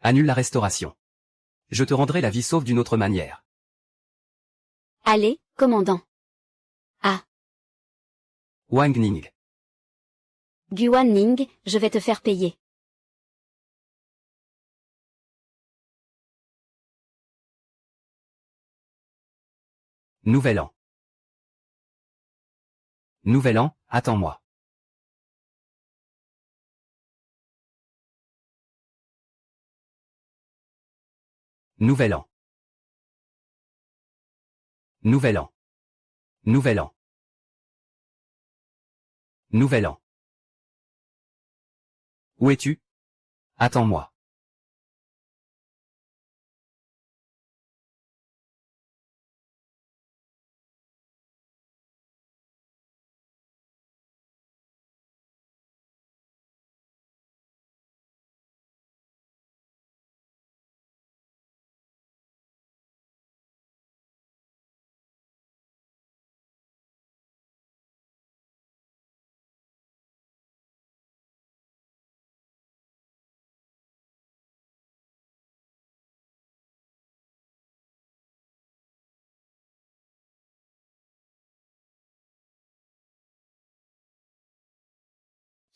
Annule la restauration. Je te rendrai la vie sauve d'une autre manière. Allez, commandant. Ah. Wang Ning. Guan Ning, je vais te faire payer. Nouvel an. Nouvel an, attends-moi. Nouvel an. Nouvel an. Nouvel an. Nouvel an. Où es-tu? Attends-moi.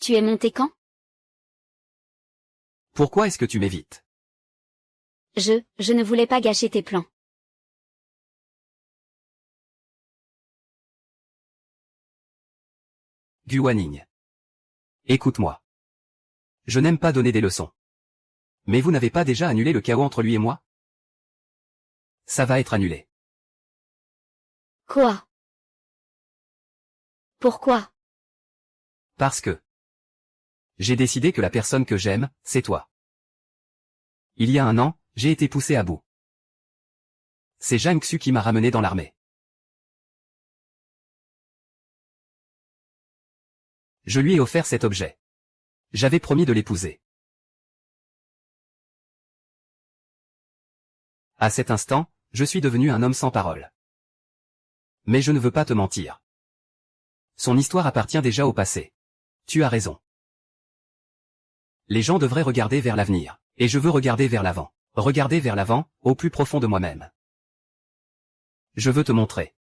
Tu es monté quand? Pourquoi est-ce que tu m'évites? Je ne voulais pas gâcher tes plans. Guaning. Écoute-moi. Je n'aime pas donner des leçons. Mais vous n'avez pas déjà annulé le chaos entre lui et moi? Ça va être annulé. Quoi? Pourquoi? Parce que j'ai décidé que la personne que j'aime, c'est toi. Il y a un an, j'ai été poussé à bout. C'est Zhang Xu qui m'a ramené dans l'armée. Je lui ai offert cet objet. J'avais promis de l'épouser. À cet instant, je suis devenu un homme sans parole. Mais je ne veux pas te mentir. Son histoire appartient déjà au passé. Tu as raison. Les gens devraient regarder vers l'avenir. Et je veux regarder vers l'avant. Regarder vers l'avant, au plus profond de moi-même. Je veux te montrer.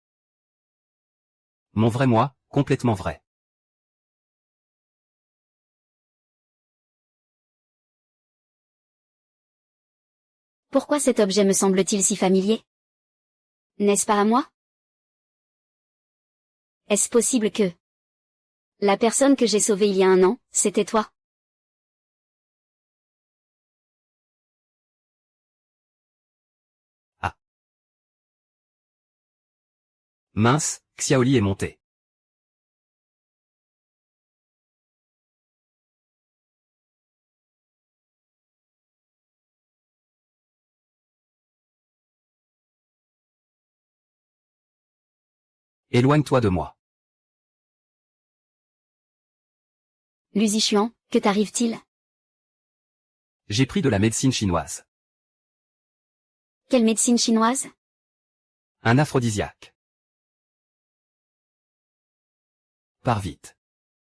Mon vrai moi, complètement vrai. Pourquoi cet objet me semble-t-il si familier? N'est-ce pas à moi? Est-ce possible que la personne que j'ai sauvée il y a un an, c'était toi? Ah. Mince, Xiaoli est monté. Éloigne-toi de moi. Lu Zixuan, que t'arrive-t-il? J'ai pris de la médecine chinoise. Quelle médecine chinoise? Un aphrodisiaque. Pars vite.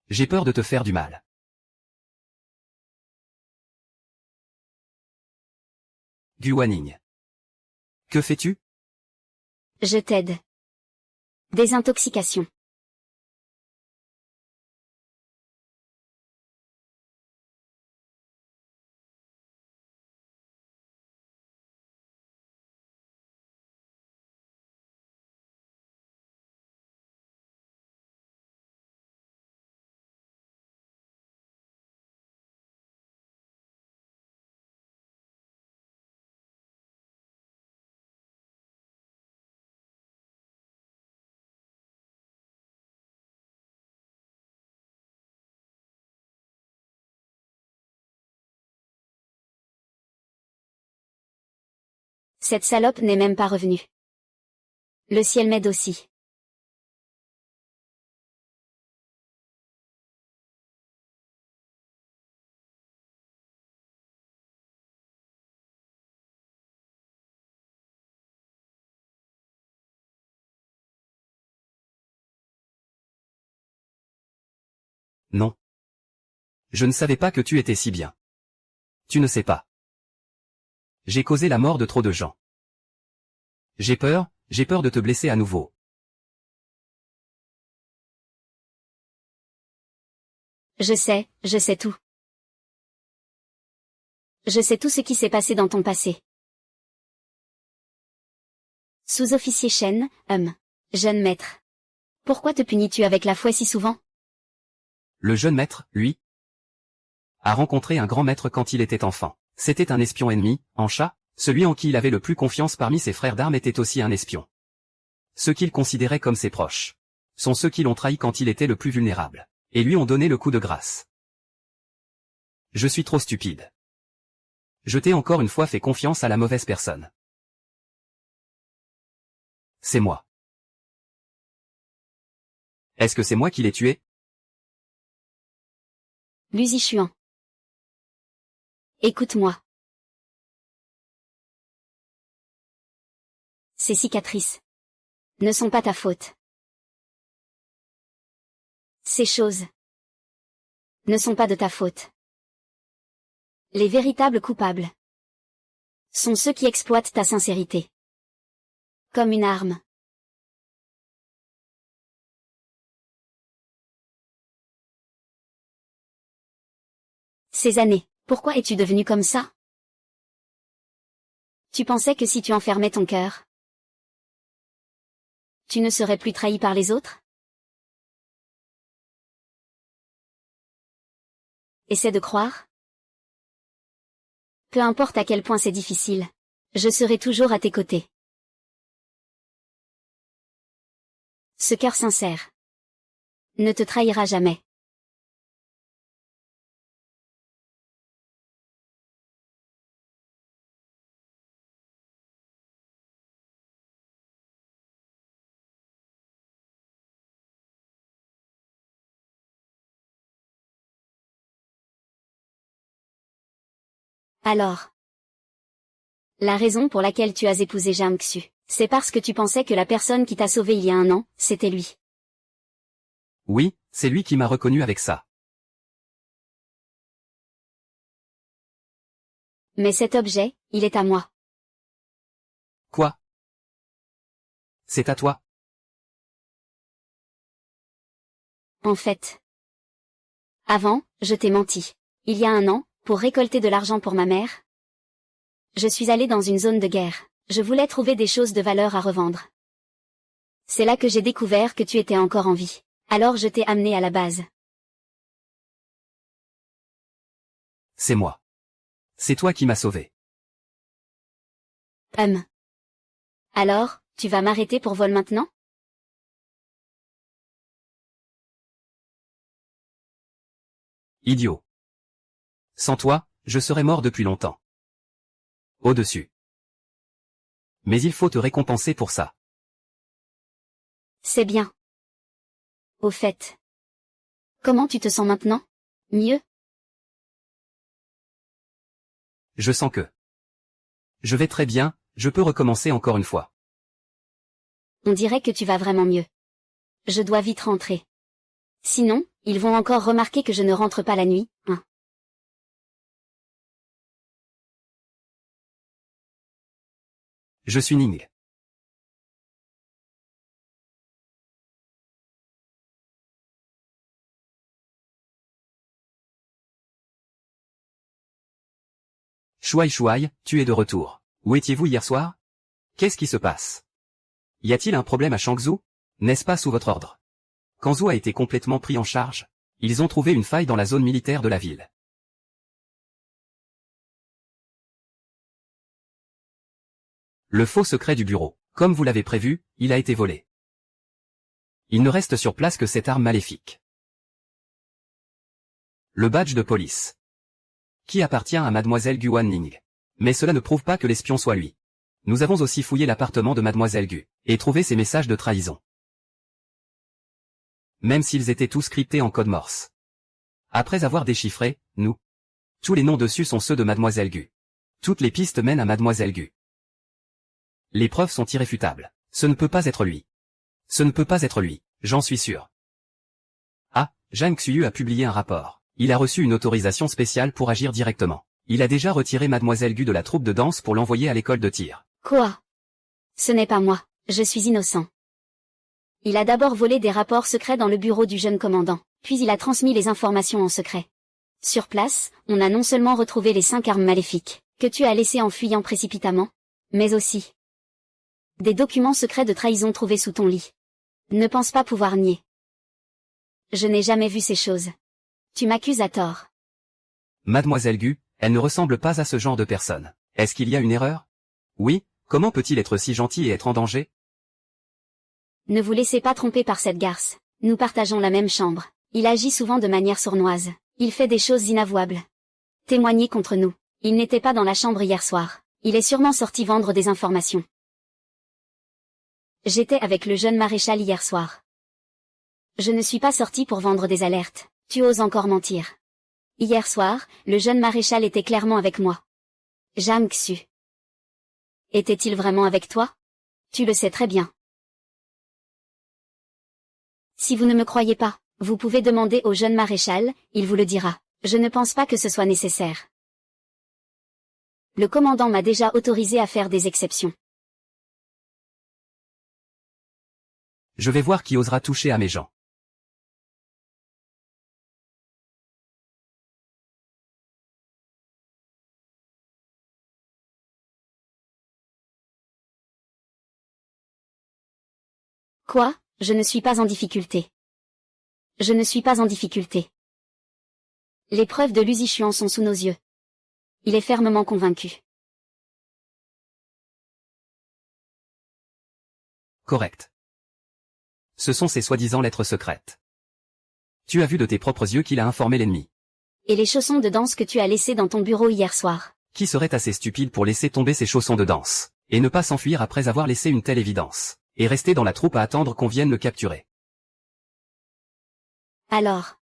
J'ai peur de te faire du mal. Guaning. Que fais-tu? Je t'aide. Désintoxication. Cette salope n'est même pas revenue. Le ciel m'aide aussi. Non. Je ne savais pas que tu étais si bien. Tu ne sais pas. J'ai causé la mort de trop de gens. J'ai peur de te blesser à nouveau. Je sais tout. Je sais tout ce qui s'est passé dans ton passé. Sous-officier Shen, jeune maître. Pourquoi te punis-tu avec la fouet si souvent? Le jeune maître, lui, a rencontré un grand maître quand il était enfant. C'était un espion ennemi, en chat, celui en qui il avait le plus confiance parmi ses frères d'armes était aussi un espion. Ceux qu'il considérait comme ses proches sont ceux qui l'ont trahi quand il était le plus vulnérable, et lui ont donné le coup de grâce. Je suis trop stupide. Je t'ai encore une fois fait confiance à la mauvaise personne. C'est moi. Est-ce que c'est moi qui l'ai tué? Lu Zixuan. Écoute-moi. Ces cicatrices ne sont pas ta faute. Ces choses ne sont pas de ta faute. Les véritables coupables sont ceux qui exploitent ta sincérité. Comme une arme. Ces années, pourquoi es-tu devenu comme ça? Tu pensais que si tu enfermais ton cœur, tu ne serais plus trahi par les autres? Essaie de croire. Peu importe à quel point c'est difficile, je serai toujours à tes côtés. Ce cœur sincère ne te trahira jamais. Alors, la raison pour laquelle tu as épousé Jang Xu, c'est parce que tu pensais que la personne qui t'a sauvé il y a un an, c'était lui. Oui, c'est lui qui m'a reconnu avec ça. Mais cet objet, il est à moi. Quoi? C'est à toi? En fait. Avant, je t'ai menti. Il y a un an, pour récolter de l'argent pour ma mère, je suis allée dans une zone de guerre. Je voulais trouver des choses de valeur à revendre. C'est là que j'ai découvert que tu étais encore en vie. Alors je t'ai amené à la base. C'est moi. C'est toi qui m'as sauvé. Alors, tu vas m'arrêter pour vol maintenant? Idiot. Sans toi, je serais mort depuis longtemps. Au-dessus. Mais il faut te récompenser pour ça. C'est bien. Au fait. Comment tu te sens maintenant? Mieux? Je sens que je vais très bien, je peux recommencer encore une fois. On dirait que tu vas vraiment mieux. Je dois vite rentrer. Sinon, ils vont encore remarquer que je ne rentre pas la nuit, hein. Je suis Ning. Chouaï, tu es de retour. Où étiez-vous hier soir? Qu'est-ce qui se passe? Y a-t-il un problème à Shangzhou? N'est-ce pas sous votre ordre? Quand Zhou a été complètement pris en charge, ils ont trouvé une faille dans la zone militaire de la ville. Le faux secret du bureau, comme vous l'avez prévu, il a été volé. Il ne reste sur place que cette arme maléfique. Le badge de police. Qui appartient à mademoiselle Gu Wanning. Mais cela ne prouve pas que l'espion soit lui. Nous avons aussi fouillé l'appartement de mademoiselle Gu, et trouvé ses messages de trahison. Même s'ils étaient tous cryptés en code morse. Après avoir déchiffré, tous les noms dessus sont ceux de mademoiselle Gu. Toutes les pistes mènent à mademoiselle Gu. Les preuves sont irréfutables. Ce ne peut pas être lui. Ce ne peut pas être lui, j'en suis sûr. Ah, Jang Xu a publié un rapport. Il a reçu une autorisation spéciale pour agir directement. Il a déjà retiré mademoiselle Gu de la troupe de danse pour l'envoyer à l'école de tir. Quoi? Ce n'est pas moi, je suis innocent. Il a d'abord volé des rapports secrets dans le bureau du jeune commandant, puis il a transmis les informations en secret. Sur place, on a non seulement retrouvé les 5 armes maléfiques, que tu as laissées en fuyant précipitamment, mais aussi des documents secrets de trahison trouvés sous ton lit. Ne pense pas pouvoir nier. Je n'ai jamais vu ces choses. Tu m'accuses à tort. Mademoiselle Gu, elle ne ressemble pas à ce genre de personne. Est-ce qu'il y a une erreur? Oui, comment peut-il être si gentil et être en danger? Ne vous laissez pas tromper par cette garce. Nous partageons la même chambre. Il agit souvent de manière sournoise. Il fait des choses inavouables. Témoignez contre nous. Il n'était pas dans la chambre hier soir. Il est sûrement sorti vendre des informations. J'étais avec le jeune maréchal hier soir. Je ne suis pas sorti pour vendre des alertes. Tu oses encore mentir. Hier soir, le jeune maréchal était clairement avec moi. Jang Xu. Était-il vraiment avec toi? Tu le sais très bien. Si vous ne me croyez pas, vous pouvez demander au jeune maréchal, il vous le dira. Je ne pense pas que ce soit nécessaire. Le commandant m'a déjà autorisé à faire des exceptions. Je vais voir qui osera toucher à mes gens. Quoi? Je ne suis pas en difficulté. Je ne suis pas en difficulté. Les preuves de Luzichuan sont sous nos yeux. Il est fermement convaincu. Correct. Ce sont ces soi-disant lettres secrètes. Tu as vu de tes propres yeux qu'il a informé l'ennemi. Et les chaussons de danse que tu as laissés dans ton bureau hier soir. Qui serait assez stupide pour laisser tomber ses chaussons de danse, et ne pas s'enfuir après avoir laissé une telle évidence, et rester dans la troupe à attendre qu'on vienne le capturer? Alors.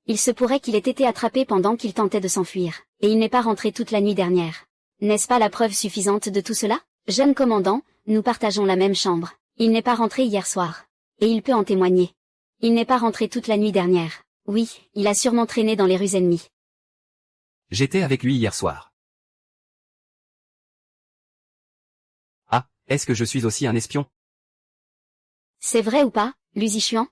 Il se pourrait qu'il ait été attrapé pendant qu'il tentait de s'enfuir, et il n'est pas rentré toute la nuit dernière. N'est-ce pas la preuve suffisante de tout cela? Jeune commandant, nous partageons la même chambre. Il n'est pas rentré hier soir. Et il peut en témoigner. Il n'est pas rentré toute la nuit dernière. Oui, il a sûrement traîné dans les rues ennemies. J'étais avec lui hier soir. Ah, est-ce que je suis aussi un espion? C'est vrai ou pas, Lu Zichuan?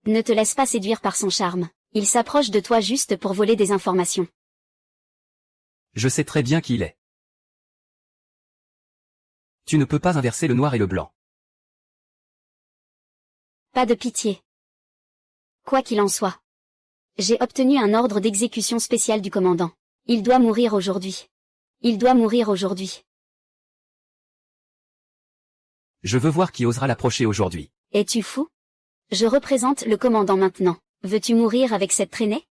Ne te laisse pas séduire par son charme. Il s'approche de toi juste pour voler des informations. Je sais très bien qui il est. Tu ne peux pas inverser le noir et le blanc. Pas de pitié. Quoi qu'il en soit. J'ai obtenu un ordre d'exécution spécial du commandant. Il doit mourir aujourd'hui. Il doit mourir aujourd'hui. Je veux voir qui osera l'approcher aujourd'hui. Es-tu fou? Je représente le commandant maintenant. Veux-tu mourir avec cette traînée?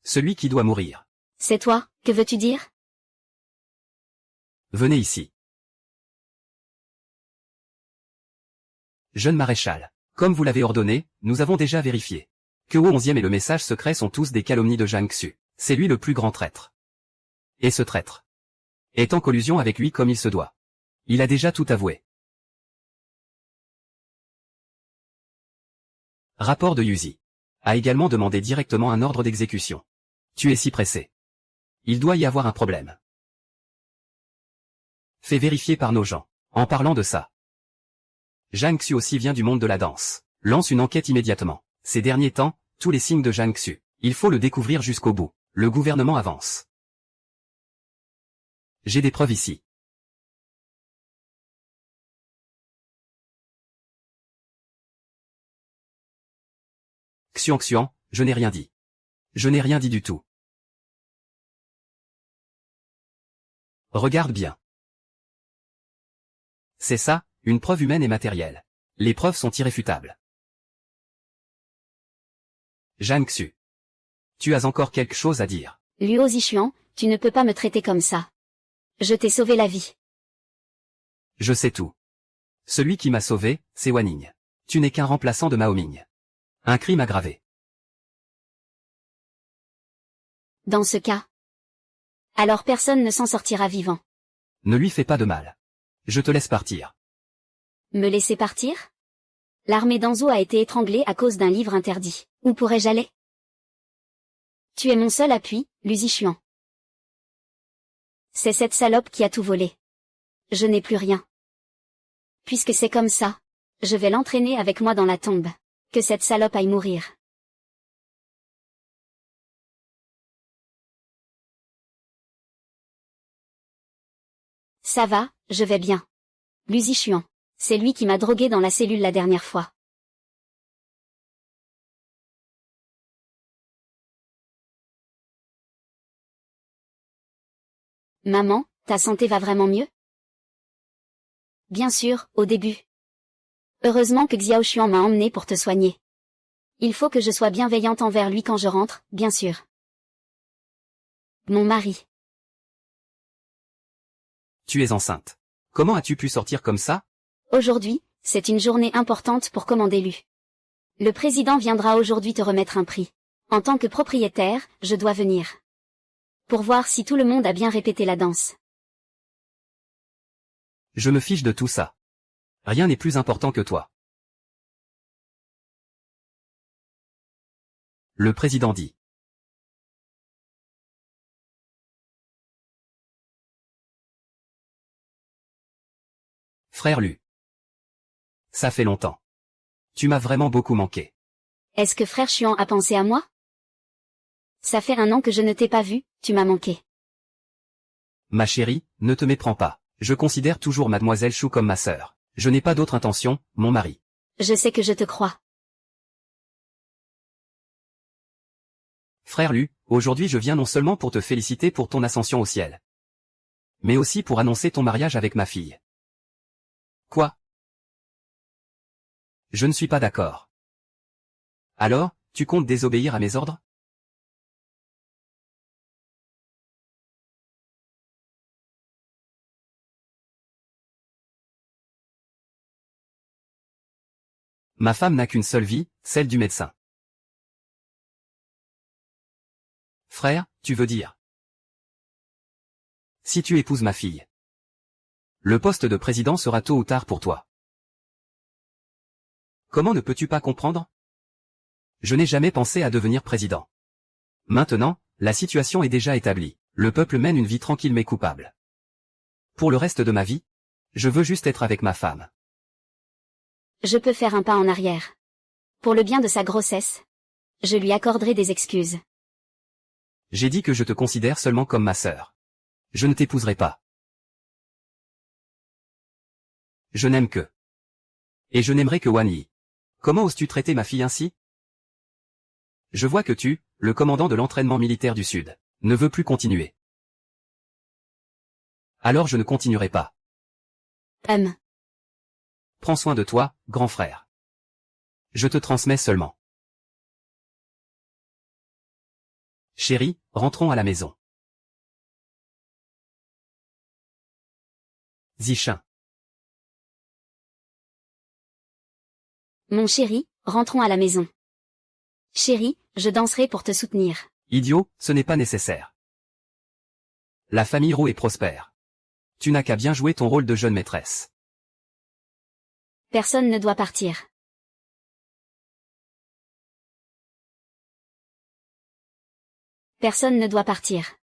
Celui qui doit mourir. C'est toi, que veux-tu dire? Venez ici. Jeune maréchal, comme vous l'avez ordonné, nous avons déjà vérifié. Que Wo 11e et le message secret sont tous des calomnies de Jiang Xu. C'est lui le plus grand traître. Et ce traître est en collusion avec lui comme il se doit. Il a déjà tout avoué. Rapport de Yuzi a également demandé directement un ordre d'exécution. Tu es si pressé. Il doit y avoir un problème. Fais vérifier par nos gens. En parlant de ça, Jiang Xu aussi vient du monde de la danse. Lance une enquête immédiatement. Ces derniers temps, tous les signes de Jiang Xu. Il faut le découvrir jusqu'au bout. Le gouvernement avance. J'ai des preuves ici. Xuan, je n'ai rien dit. Je n'ai rien dit du tout. Regarde bien. C'est ça, une preuve humaine et matérielle. Les preuves sont irréfutables. Jiang Xu. Tu as encore quelque chose à dire. Luo Zichuan, tu ne peux pas me traiter comme ça. Je t'ai sauvé la vie. Je sais tout. Celui qui m'a sauvé, c'est Wanning. Tu n'es qu'un remplaçant de Mao Ming. Un crime aggravé. Dans ce cas. Alors personne ne s'en sortira vivant. Ne lui fais pas de mal. Je te laisse partir. Me laisser partir? L'armée d'Anzhou a été étranglée à cause d'un livre interdit. Où pourrais-je aller? Tu es mon seul appui, Lu Zichuan. C'est cette salope qui a tout volé. Je n'ai plus rien. Puisque c'est comme ça, je vais l'entraîner avec moi dans la tombe. Que cette salope aille mourir. Ça va, je vais bien. Lu Zichuan. C'est lui qui m'a drogué dans la cellule la dernière fois. Maman, ta santé va vraiment mieux? Bien sûr, au début. Heureusement que Xiao Xuan m'a emmené pour te soigner. Il faut que je sois bienveillante envers lui quand je rentre, bien sûr. Mon mari. Tu es enceinte. Comment as-tu pu sortir comme ça? Aujourd'hui, c'est une journée importante pour commander Lu. Le président viendra aujourd'hui te remettre un prix. En tant que propriétaire, je dois venir. Pour voir si tout le monde a bien répété la danse. Je me fiche de tout ça. Rien n'est plus important que toi. Le président dit. Frère Lu. Ça fait longtemps. Tu m'as vraiment beaucoup manqué. Est-ce que frère Xuan a pensé à moi? Ça fait 1 an que je ne t'ai pas vu, tu m'as manqué. Ma chérie, ne te méprends pas. Je considère toujours mademoiselle Chou comme ma sœur. Je n'ai pas d'autre intention, mon mari. Je sais que je te crois. Frère Lu, aujourd'hui je viens non seulement pour te féliciter pour ton ascension au ciel, mais aussi pour annoncer ton mariage avec ma fille. Quoi? Je ne suis pas d'accord. Alors, tu comptes désobéir à mes ordres? Ma femme n'a qu'une seule vie, celle du médecin. Frère, tu veux dire? Si tu épouses ma fille, le poste de président sera tôt ou tard pour toi. Comment ne peux-tu pas comprendre? Je n'ai jamais pensé à devenir président. Maintenant, la situation est déjà établie. Le peuple mène une vie tranquille mais coupable. Pour le reste de ma vie, je veux juste être avec ma femme. Je peux faire un pas en arrière. Pour le bien de sa grossesse, je lui accorderai des excuses. J'ai dit que je te considère seulement comme ma sœur. Je ne t'épouserai pas. Je n'aime que. Et je n'aimerai que Wan Yi. Comment oses-tu traiter ma fille ainsi? Je vois que tu, le commandant de l'entraînement militaire du Sud, ne veux plus continuer. Alors je ne continuerai pas. Prends soin de toi, grand frère. Je te transmets seulement. Chérie, rentrons à la maison. Zichin. Mon chéri, rentrons à la maison. Chéri, je danserai pour te soutenir. Idiot, ce n'est pas nécessaire. La famille Roux est prospère. Tu n'as qu'à bien jouer ton rôle de jeune maîtresse. Personne ne doit partir. Personne ne doit partir.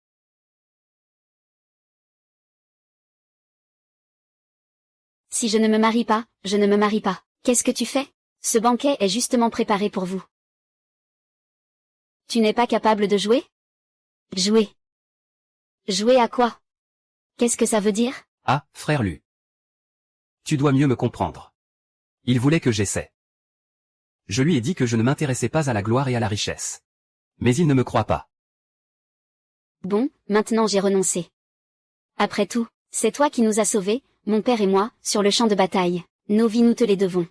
Si je ne me marie pas, je ne me marie pas. Qu'est-ce que tu fais? Ce banquet est justement préparé pour vous. Tu n'es pas capable de jouer? Jouer. Jouer à quoi? Qu'est-ce que ça veut dire? Ah, frère Lu. Tu dois mieux me comprendre. Il voulait que j'essaie. Je lui ai dit que je ne m'intéressais pas à la gloire et à la richesse. Mais il ne me croit pas. Bon, maintenant j'ai renoncé. Après tout, c'est toi qui nous as sauvés, mon père et moi, sur le champ de bataille. Nos vies nous te les devons.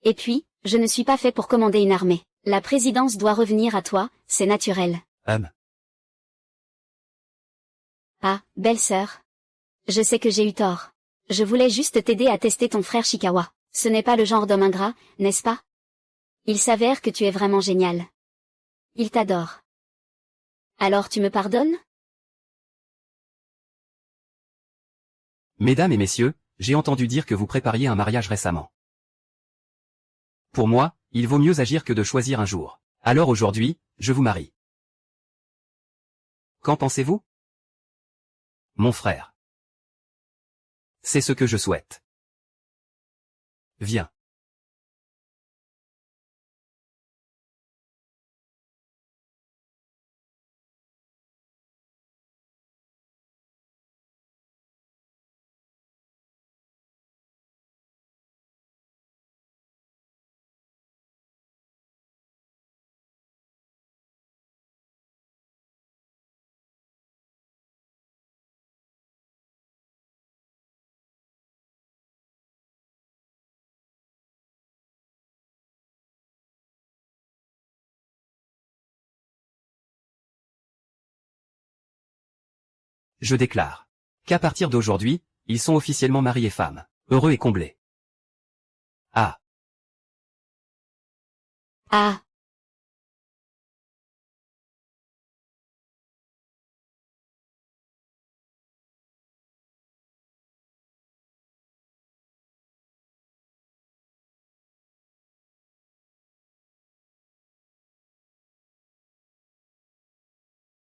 Et puis, je ne suis pas fait pour commander une armée. La présidence doit revenir à toi, c'est naturel. Ah, belle-sœur. Je sais que j'ai eu tort. Je voulais juste t'aider à tester ton frère Shikawa. Ce n'est pas le genre d'homme ingrat, n'est-ce pas? Il s'avère que tu es vraiment génial. Il t'adore. Alors tu me pardonnes? Mesdames et messieurs, j'ai entendu dire que vous prépariez un mariage récemment. Pour moi, il vaut mieux agir que de choisir un jour. Alors aujourd'hui, je vous marie. Qu'en pensez-vous? Mon frère. C'est ce que je souhaite. Viens. Je déclare qu'à partir d'aujourd'hui, ils sont officiellement mari et femme, heureux et comblés. Ah. Ah.